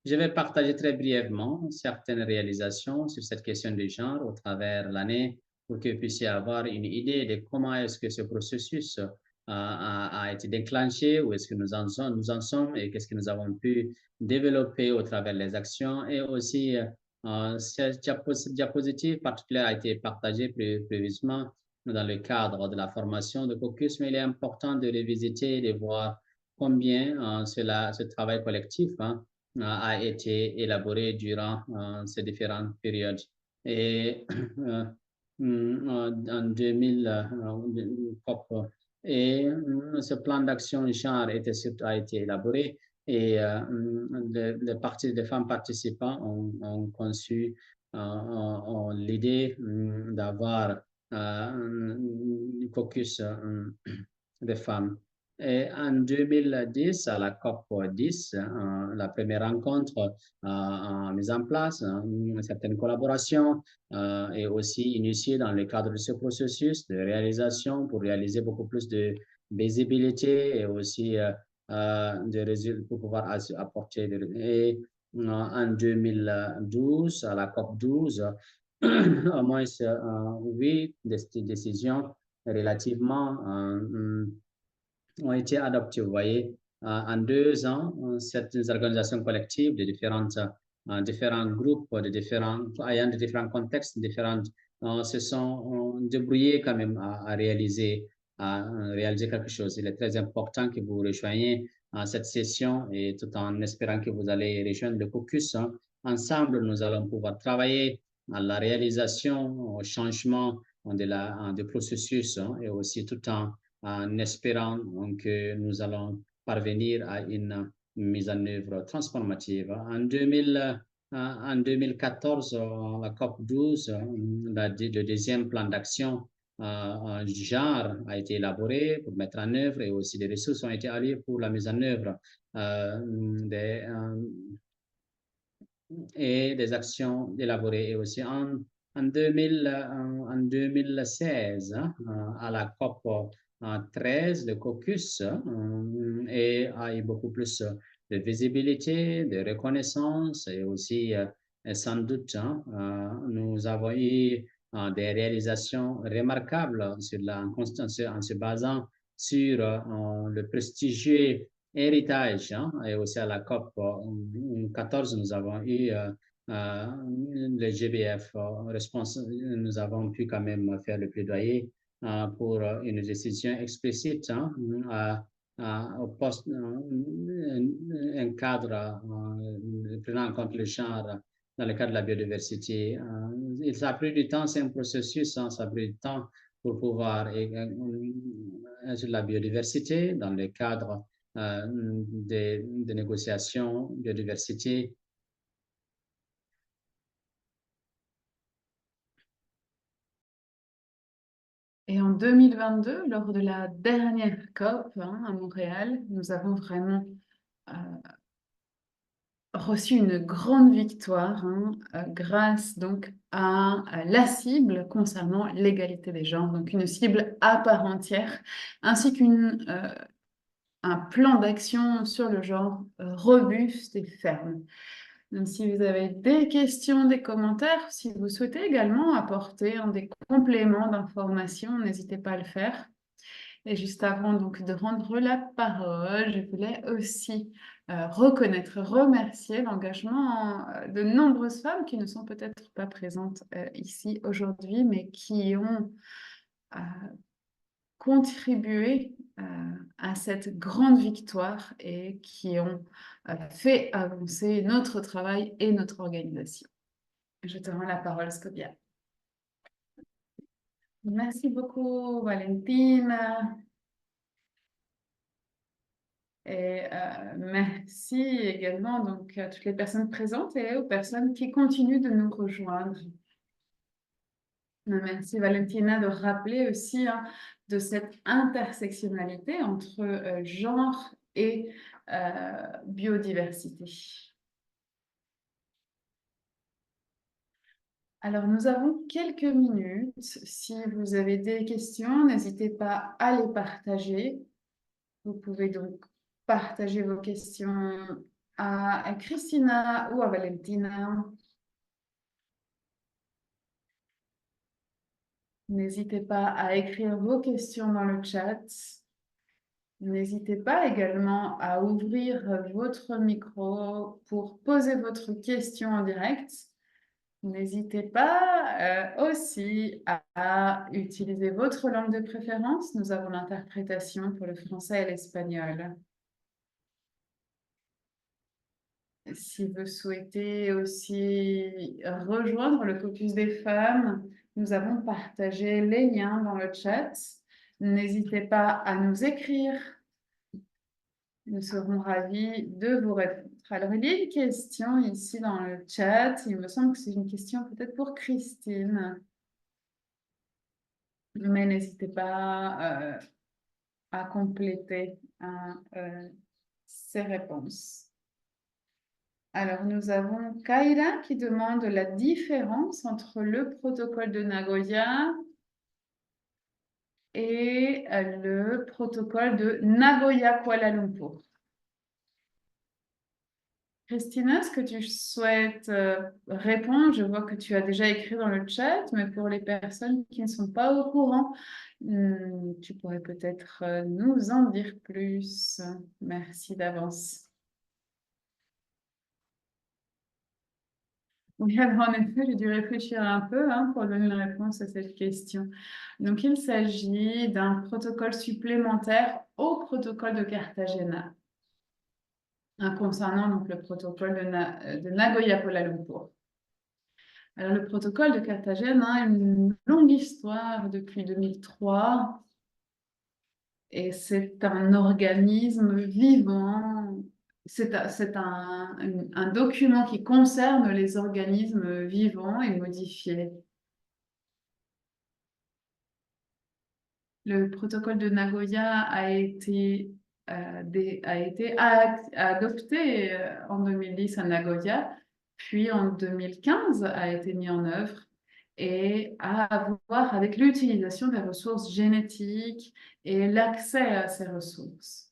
Je vais partager très brièvement certaines réalisations sur cette question de genre au travers l'année pour que vous puissiez avoir une idée de comment est-ce que ce processus a été déclenché, où est-ce que nous en sommes et qu'est-ce que nous avons pu développer au travers des actions. Et aussi, cette diapositive particulière a été partagée prévieusement dans le cadre de la formation de Caucus, mais il est important de revisiter, de voir combien ce travail collectif a été élaboré durant ces différentes périodes. Et en 2000, COP Et ce plan d'action genre a été élaboré et les femmes participantes ont conçu l'idée d'avoir un caucus des femmes. Et en 2010, à la COP 10, la première rencontre a mis en place une certaine collaboration et aussi initiée dans le cadre de ce processus de réalisation pour réaliser beaucoup plus de visibilité et aussi de résultats pour pouvoir apporter des et en 2012, à la COP 12, au moins 8 décisions relativement ont été adoptées. Vous voyez, en 2 ans, certaines organisations collectives de différents groupes, ayant de différents contextes différents, se sont débrouillés quand même à réaliser quelque chose. Il est très important que vous rejoigniez cette session et tout en espérant que vous allez rejoindre le caucus. Ensemble, nous allons pouvoir travailler à la réalisation, au changement du processus et aussi tout en espérant que nous allons parvenir à une mise en œuvre transformative. En 2014, la COP 12, le deuxième plan d'action du genre a été élaboré pour mettre en œuvre et aussi des ressources ont été allouées pour la mise en œuvre et des actions élaborées. Et aussi en 2016, à la COP 13, le caucus et a eu beaucoup plus de visibilité, de reconnaissance et aussi, sans doute, nous avons eu des réalisations remarquables en se basant sur le prestigieux héritage et aussi à la COP 14, nous avons eu le GBF nous avons pu quand même faire le plaidoyer pour une décision explicite au poste, un cadre prenant en compte le genre dans le cadre de la biodiversité. Ça a pris du temps, c'est un processus, ça a pris du temps pour pouvoir sur la biodiversité dans le cadre des négociations biodiversité. Et en 2022, lors de la dernière COP à Montréal, nous avons vraiment reçu une grande victoire grâce donc à la cible concernant l'égalité des genres, donc une cible à part entière, ainsi qu'un plan d'action sur le genre robuste et ferme. Donc, si vous avez des questions, des commentaires, si vous souhaitez également apporter des compléments d'informations, n'hésitez pas à le faire. Et juste avant donc de rendre la parole, je voulais aussi remercier l'engagement de nombreuses femmes qui ne sont peut-être pas présentes ici aujourd'hui, mais qui ont contribué à cette grande victoire et qui ont fait avancer notre travail et notre organisation. Je te rends la parole, Scobia. Merci beaucoup, Valentine. Et merci également donc, à toutes les personnes présentes et aux personnes qui continuent de nous rejoindre. Merci Valentina de rappeler aussi de cette intersectionnalité entre genre et biodiversité. Alors, nous avons quelques minutes. Si vous avez des questions, n'hésitez pas à les partager. Vous pouvez donc partager vos questions à Christina ou à Valentina. N'hésitez pas à écrire vos questions dans le chat. N'hésitez pas également à ouvrir votre micro pour poser votre question en direct. N'hésitez pas aussi à utiliser votre langue de préférence. Nous avons l'interprétation pour le français et l'espagnol. Si vous souhaitez aussi rejoindre le caucus des femmes, nous avons partagé les liens dans le chat. N'hésitez pas à nous écrire. Nous serons ravis de vous répondre. Alors, il y a une question ici dans le chat. Il me semble que c'est une question peut-être pour Christine. Mais n'hésitez pas à compléter ces réponses. Alors, nous avons Kaira qui demande la différence entre le protocole de Nagoya et le protocole de Nagoya-Kuala Lumpur. Christina, est-ce que tu souhaites répondre? Je vois que tu as déjà écrit dans le chat, mais pour les personnes qui ne sont pas au courant, tu pourrais peut-être nous en dire plus. Merci d'avance. Oui, alors en effet, j'ai dû réfléchir un peu pour donner une réponse à cette question. Donc, il s'agit d'un protocole supplémentaire au protocole de Cartagena, concernant donc, le protocole de Nagoya-Kuala Lumpur. Alors, le protocole de Carthagène a une longue histoire depuis 2003 et c'est un organisme vivant. C'est un document qui concerne les organismes vivants et modifiés. Le protocole de Nagoya a été adopté en 2010 à Nagoya, puis en 2015 a été mis en œuvre et a à voir avec l'utilisation des ressources génétiques et l'accès à ces ressources.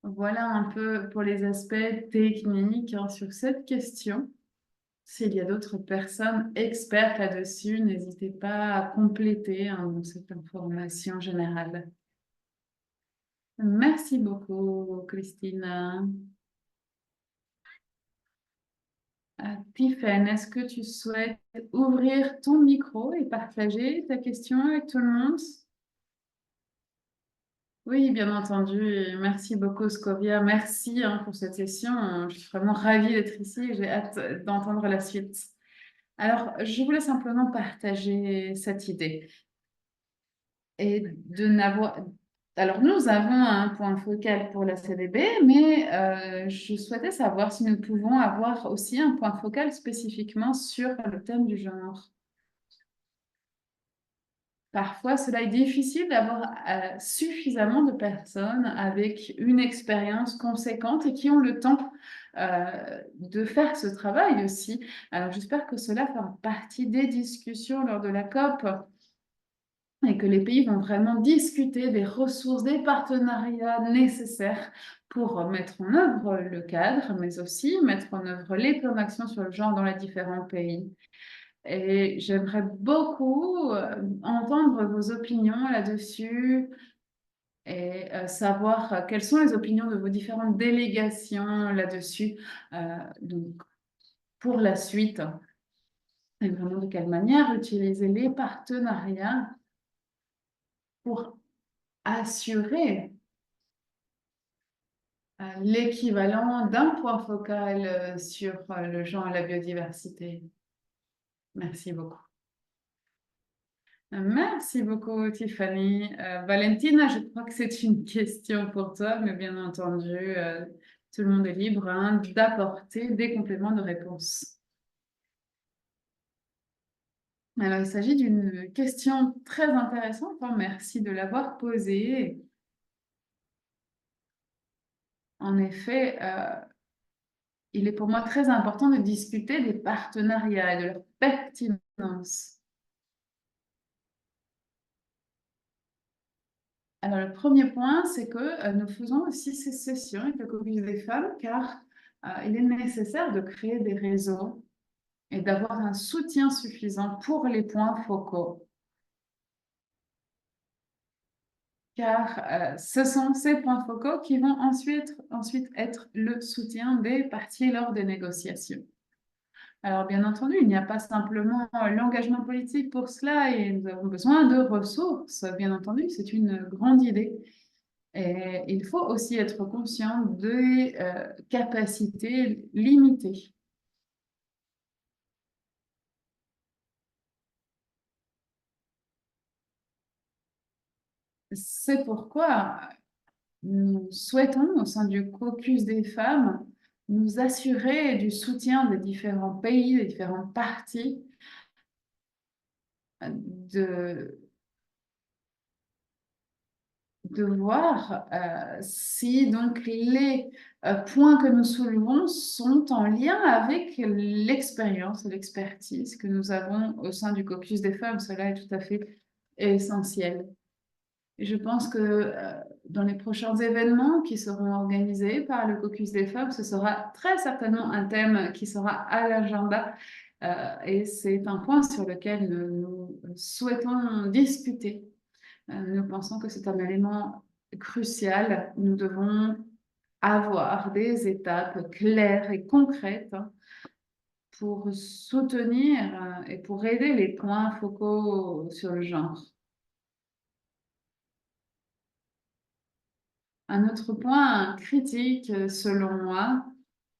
Voilà un peu pour les aspects techniques sur cette question. S'il y a d'autres personnes expertes là-dessus, n'hésitez pas à compléter cette information générale. Merci beaucoup, Christine. Tiffen, est-ce que tu souhaites ouvrir ton micro et partager ta question avec tout le monde? Oui, bien entendu. Et merci beaucoup, Scovia. Merci pour cette session. Je suis vraiment ravie d'être ici et j'ai hâte d'entendre la suite. Alors, je voulais simplement partager cette idée. Et de n'avoir... Alors, nous avons un point focal pour la CDB, mais je souhaitais savoir si nous pouvons avoir aussi un point focal spécifiquement sur le thème du genre. Parfois, cela est difficile d'avoir suffisamment de personnes avec une expérience conséquente et qui ont le temps de faire ce travail aussi. Alors, j'espère que cela fera partie des discussions lors de la COP et que les pays vont vraiment discuter des ressources, des partenariats nécessaires pour mettre en œuvre le cadre, mais aussi mettre en œuvre les plans d'action sur le genre dans les différents pays. Et j'aimerais beaucoup entendre vos opinions là-dessus et savoir quelles sont les opinions de vos différentes délégations là-dessus. Donc, pour la suite, et vraiment de quelle manière utiliser les partenariats pour assurer l'équivalent d'un point focal sur le genre et la biodiversité. Merci beaucoup. Merci beaucoup, Tiffany. Valentina, je crois que c'est une question pour toi, mais bien entendu, tout le monde est libre d'apporter des compléments de réponse. Alors, il s'agit d'une question très intéressante. Merci de l'avoir posée. En effet, il est pour moi très important de discuter des partenariats et de leur pertinence. Alors, le premier point, c'est que nous faisons aussi ces sessions avec le caucus des femmes car il est nécessaire de créer des réseaux et d'avoir un soutien suffisant pour les points focaux. Car ce sont ces points focaux qui vont ensuite être le soutien des parties lors des négociations. Alors, bien entendu, il n'y a pas simplement l'engagement politique pour cela et nous avons besoin de ressources. Bien entendu, c'est une grande idée. Et il faut aussi être conscient des capacités limitées. C'est pourquoi nous souhaitons, au sein du caucus des femmes, nous assurer du soutien des différents pays, des différents partis, de voir si donc les points que nous soulevons sont en lien avec l'expérience et l'expertise que nous avons au sein du caucus des femmes. Cela est tout à fait essentiel. Et je pense que dans les prochains événements qui seront organisés par le caucus des femmes, ce sera très certainement un thème qui sera à l'agenda. Et c'est un point sur lequel nous souhaitons discuter. Nous pensons que c'est un élément crucial. Nous devons avoir des étapes claires et concrètes pour soutenir et pour aider les points focaux sur le genre. Un autre point critique, selon moi,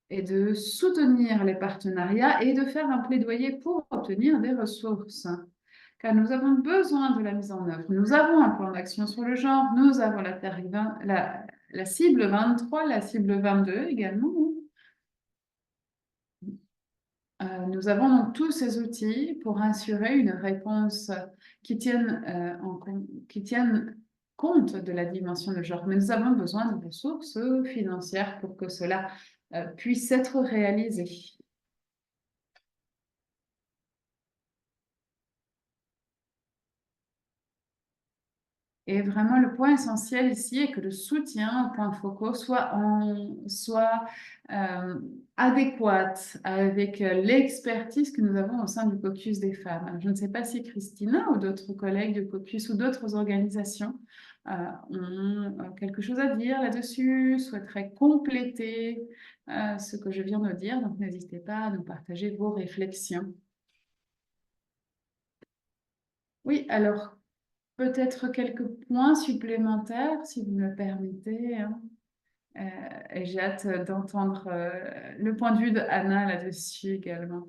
est de soutenir les partenariats et de faire un plaidoyer pour obtenir des ressources. Car nous avons besoin de la mise en œuvre. Nous avons un plan d'action sur le genre, nous avons la cible 23, la cible 22 également. Nous avons donc tous ces outils pour assurer une réponse qui tienne, qui tienne compte de la dimension de genre. Mais nous avons besoin de ressources financières pour que cela puisse être réalisé. Et vraiment, le point essentiel ici est que le soutien aux points focaux soit adéquat avec l'expertise que nous avons au sein du caucus des femmes. Alors, je ne sais pas si Christina ou d'autres collègues du caucus ou d'autres organisations ont quelque chose à dire là-dessus, souhaiteraient compléter ce que je viens de dire. Donc, n'hésitez pas à nous partager vos réflexions. Oui, alors peut-être quelques points supplémentaires, si vous me le permettez, hein. Et j'ai hâte d'entendre le point de vue de Anna là-dessus également.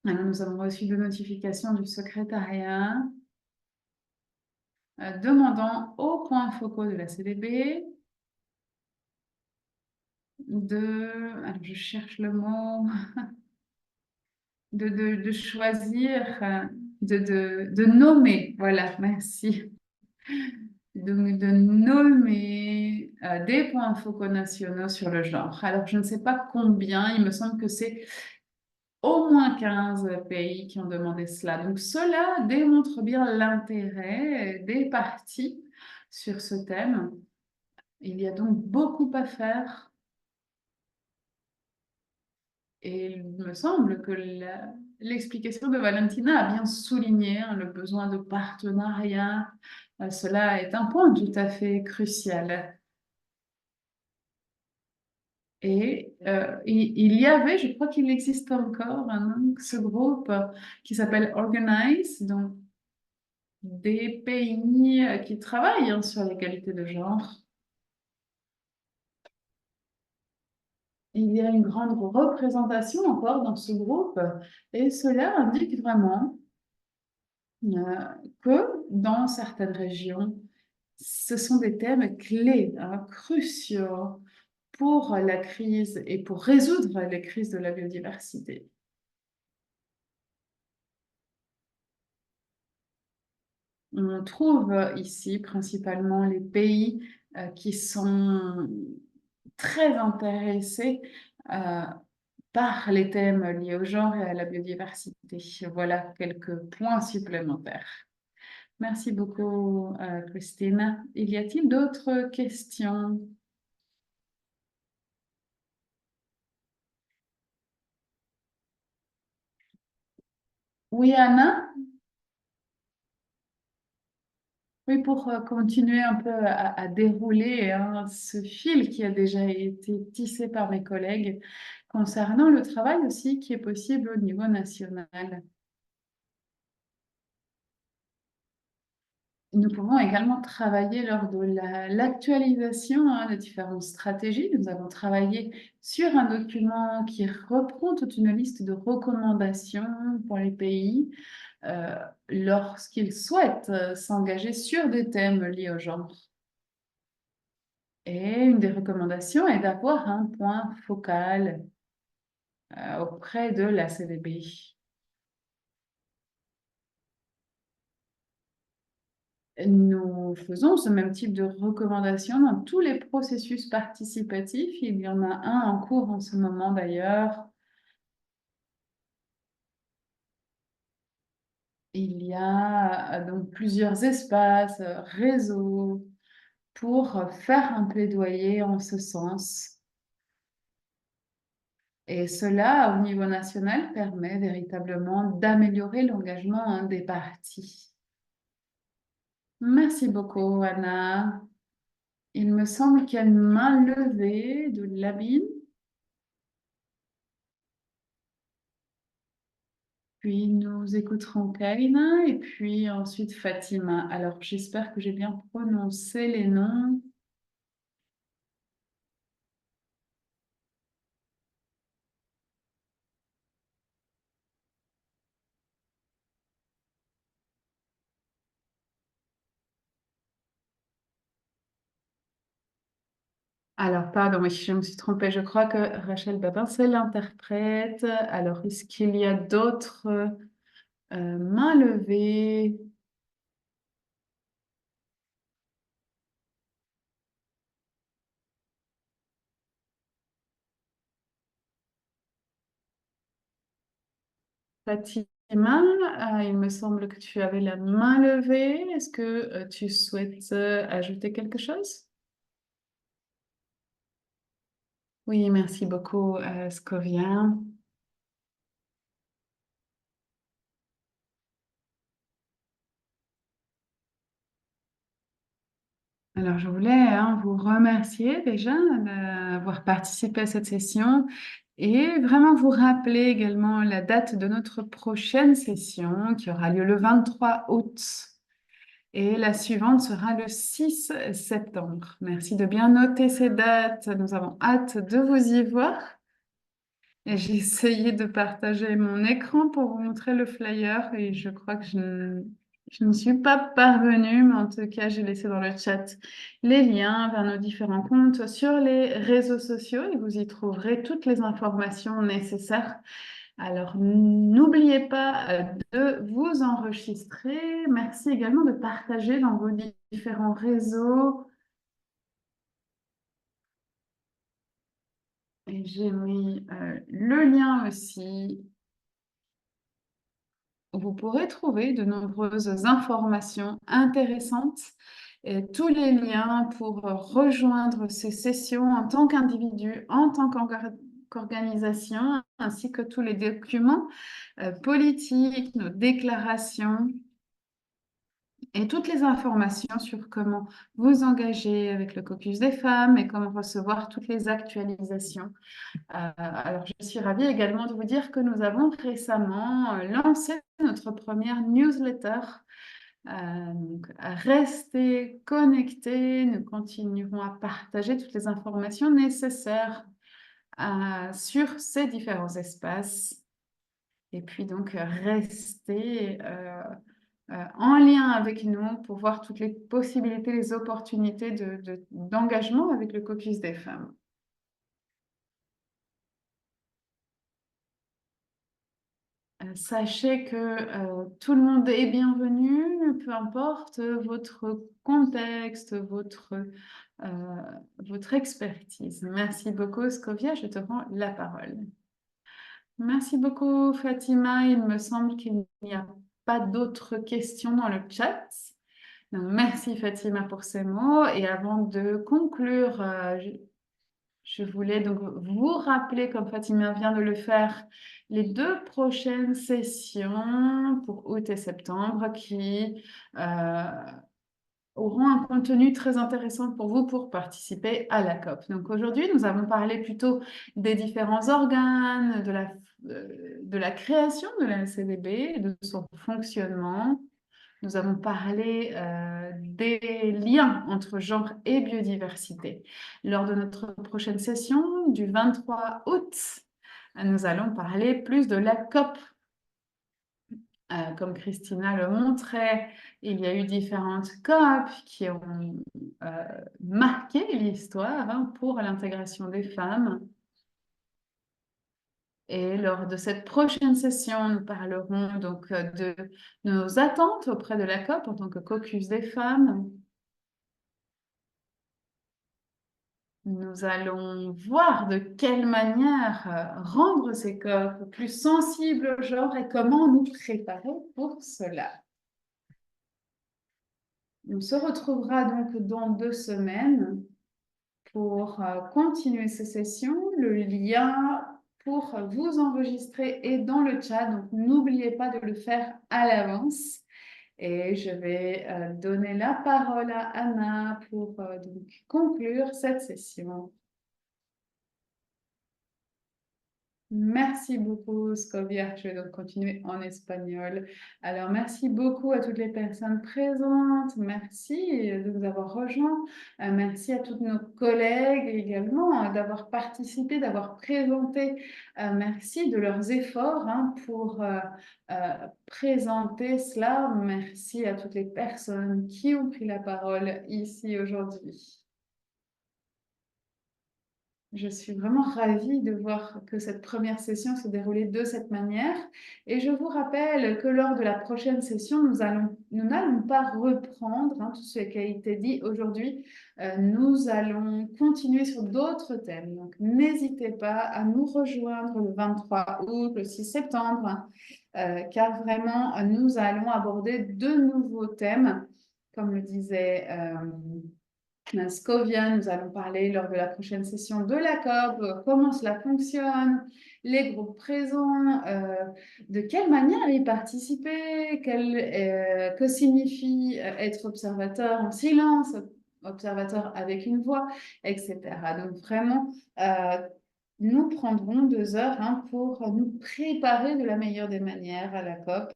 Alors, nous avons reçu de notifications du secrétariat demandant aux points focaux de la CDB alors je cherche le mot, de choisir, de nommer, voilà, merci, de nommer des points focaux nationaux sur le genre. Alors, je ne sais pas combien, il me semble que c'est au moins 15 pays qui ont demandé cela. Donc, cela démontre bien l'intérêt des partis sur ce thème. Il y a donc beaucoup à faire. Et il me semble que l'explication de Valentina a bien souligné hein, le besoin de partenariat. Cela est un point tout à fait crucial. Et il y avait, je crois qu'il existe encore, ce groupe qui s'appelle Organize, donc des pays qui travaillent hein, sur l'égalité de genre. Il y a une grande représentation encore dans ce groupe et cela indique vraiment que dans certaines régions, ce sont des thèmes clés, hein, cruciaux pour la crise et pour résoudre les crises de la biodiversité. On trouve ici principalement les pays qui sont très intéressés par les thèmes liés au genre et à la biodiversité. Voilà quelques points supplémentaires. Merci beaucoup, Christine. Y a-t-il d'autres questions? Oui, Anna? Oui, pour continuer un peu à dérouler hein, ce fil qui a déjà été tissé par mes collègues concernant le travail aussi qui est possible au niveau national. Nous pouvons également travailler lors de l'actualisation hein, de différentes stratégies. Nous avons travaillé sur un document qui reprend toute une liste de recommandations pour les pays lorsqu'ils souhaitent s'engager sur des thèmes liés au genre. Et une des recommandations est d'avoir un point focal auprès de la CDB. Nous faisons ce même type de recommandations dans tous les processus participatifs. Il y en a un en cours en ce moment d'ailleurs. Il y a donc plusieurs espaces, réseaux pour faire un plaidoyer en ce sens. Et cela, au niveau national, permet véritablement d'améliorer l'engagement des partis. Merci beaucoup, Anna. Il me semble qu'il y a une main levée de Labine. Puis nous écouterons Kaina et puis ensuite Fatima. Alors j'espère que j'ai bien prononcé les noms. Alors, pardon, oui, je me suis trompée. Je crois que Rachel Babin, c'est l'interprète. Alors, est-ce qu'il y a d'autres mains levées? Fatima, il me semble que tu avais la main levée. Est-ce que tu souhaites ajouter quelque chose? Oui, merci beaucoup, Scovia. Alors, je voulais vous remercier déjà d'avoir participé à cette session et vraiment vous rappeler également la date de notre prochaine session qui aura lieu le 23 août et la suivante sera le 6 septembre. Merci de bien noter ces dates. Nous avons hâte de vous y voir. Et j'ai essayé de partager mon écran pour vous montrer le flyer et je crois que je ne suis pas parvenue, mais en tout cas, j'ai laissé dans le chat les liens vers nos différents comptes sur les réseaux sociaux et vous y trouverez toutes les informations nécessaires. Alors, n'oubliez pas de vous enregistrer. Merci également de partager dans vos différents réseaux. Et j'ai mis le lien aussi. Vous pourrez trouver de nombreuses informations intéressantes et tous les liens pour rejoindre ces sessions en tant qu'individu, en tant qu'organisation, ainsi que tous les documents politiques, nos déclarations et toutes les informations sur comment vous engager avec le caucus des femmes et comment recevoir toutes les actualisations. Alors, je suis ravie également de vous dire que nous avons récemment lancé notre première newsletter. Donc, restez connectés, nous continuerons à partager toutes les informations nécessaires sur ces différents espaces. Et puis donc, restez en lien avec nous pour voir toutes les possibilités, les opportunités d'engagement avec le caucus des femmes. Sachez que tout le monde est bienvenu, peu importe votre contexte, votre expertise. Merci beaucoup, Scovia. Je te rends la parole. Merci beaucoup, Fatima. Il me semble qu'il n'y a pas d'autres questions dans le chat. Donc, merci, Fatima, pour ces mots. Et avant de conclure, je voulais donc vous rappeler, comme Fatima vient de le faire, les 2 prochaines sessions pour août et septembre qui auront un contenu très intéressant pour vous pour participer à la COP. Donc aujourd'hui, nous avons parlé plutôt des différents organes, de la création de la LCDB, de son fonctionnement. Nous avons parlé des liens entre genre et biodiversité. Lors de notre prochaine session du 23 août, nous allons parler plus de la COP Comme Christina le montrait, il y a eu différentes COP qui ont marqué l'histoire hein, pour l'intégration des femmes. Et lors de cette prochaine session, nous parlerons donc de nos attentes auprès de la COP en tant que caucus des femmes. Nous allons voir de quelle manière rendre ces COP plus sensibles au genre et comment nous préparer pour cela. On se retrouvera donc dans 2 semaines pour continuer ces sessions. Le lien pour vous enregistrer est dans le chat, donc n'oubliez pas de le faire à l'avance. Et je vais donner la parole à Anna pour donc conclure cette session. Merci beaucoup, Scovia. Je vais donc continuer en espagnol. Alors, merci beaucoup à toutes les personnes présentes. Merci de nous avoir rejoints. Merci à tous nos collègues également d'avoir participé, d'avoir présenté. Merci de leurs efforts hein, pour présenter cela. Merci à toutes les personnes qui ont pris la parole ici aujourd'hui. Je suis vraiment ravie de voir que cette première session se déroulait de cette manière. Et je vous rappelle que lors de la prochaine session, nous n'allons pas reprendre hein, tout ce qui a été dit aujourd'hui. Nous allons continuer sur d'autres thèmes. Donc, n'hésitez pas à nous rejoindre le 23 août, le 6 septembre, car vraiment, nous allons aborder de nouveaux thèmes, comme le disait Scovia. Nous allons parler lors de la prochaine session de la COP, comment cela fonctionne, les groupes présents, de quelle manière y participer, que signifie être observateur en silence, observateur avec une voix, etc. Donc vraiment, nous prendrons 2 heures hein, pour nous préparer de la meilleure des manières à la COP.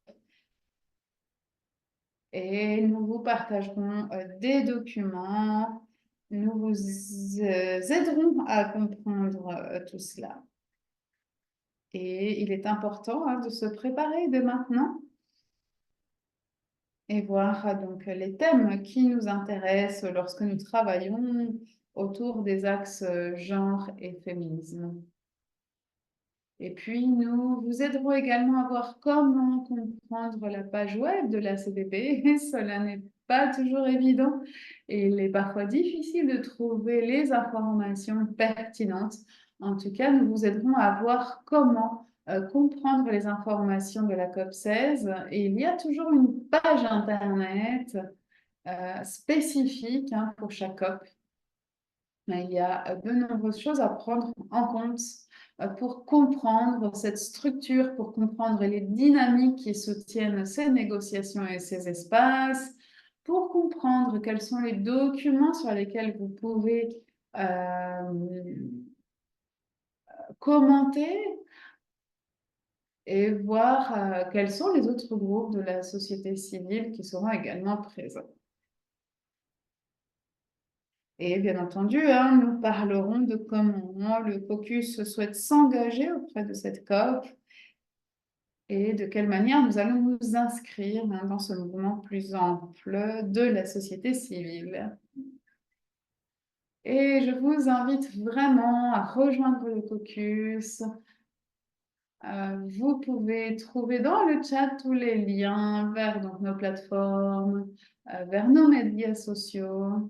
Et nous vous partagerons des documents. Nous vous aiderons à comprendre tout cela. Et il est important hein, de se préparer dès maintenant et voir donc les thèmes qui nous intéressent lorsque nous travaillons autour des axes genre et féminisme. Et puis, nous vous aiderons également à voir comment comprendre la page web de la CDB. Cela n'est pas toujours évident et il est parfois difficile de trouver les informations pertinentes. En tout cas, nous vous aiderons à voir comment comprendre les informations de la COP 16. Et il y a toujours une page Internet spécifique hein, pour chaque COP. Il y a de nombreuses choses à prendre en compte pour comprendre cette structure, pour comprendre les dynamiques qui soutiennent ces négociations et ces espaces, pour comprendre quels sont les documents sur lesquels vous pouvez commenter et voir quels sont les autres groupes de la société civile qui seront également présents. Et bien entendu, hein, nous parlerons de comment le caucus souhaite s'engager auprès de cette COP et de quelle manière nous allons nous inscrire hein, dans ce mouvement plus ample de la société civile. Et je vous invite vraiment à rejoindre le caucus. Vous pouvez trouver dans le chat tous les liens vers donc, nos plateformes, vers nos médias sociaux.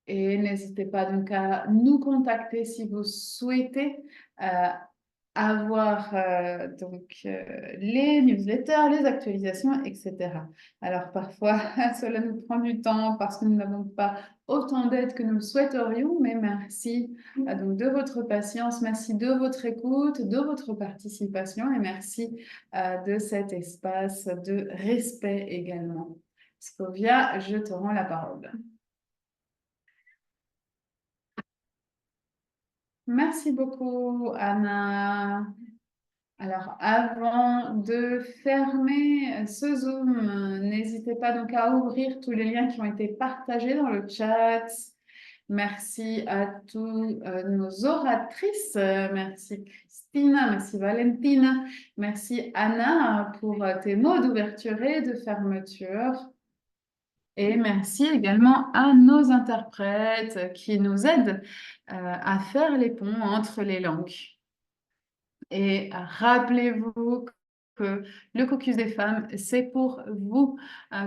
Et n'hésitez pas donc à nous contacter si vous souhaitez avoir les newsletters, les actualisations, etc. Alors parfois, cela nous prend du temps parce que nous n'avons pas autant d'aide que nous le souhaiterions, mais merci donc de votre patience, merci de votre écoute, de votre participation et merci de cet espace de respect également. Scovia, je te rends la parole. Merci beaucoup, Anna. Alors, avant de fermer ce Zoom, n'hésitez pas donc à ouvrir tous les liens qui ont été partagés dans le chat. Merci à tous nos oratrices. Merci Christina, merci Valentina, merci Anna pour tes mots d'ouverture et de fermeture. Et merci également à nos interprètes qui nous aident à faire les ponts entre les langues. Et rappelez-vous que le caucus des femmes, c'est pour vous,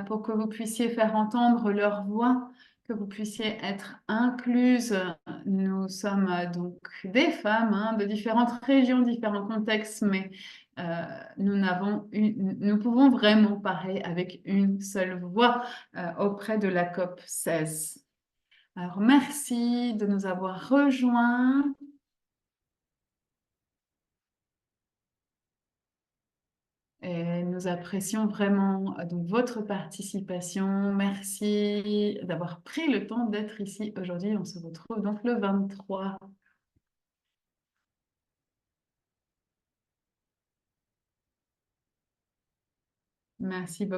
pour que vous puissiez faire entendre leur voix, que vous puissiez être incluses. Nous sommes donc des femmes de différentes régions, différents contextes, mais nous pouvons vraiment parler avec une seule voix auprès de la COP 16. Alors, merci de nous avoir rejoints. Et nous apprécions vraiment donc, votre participation. Merci d'avoir pris le temps d'être ici aujourd'hui. On se retrouve donc le 23. Merci beaucoup.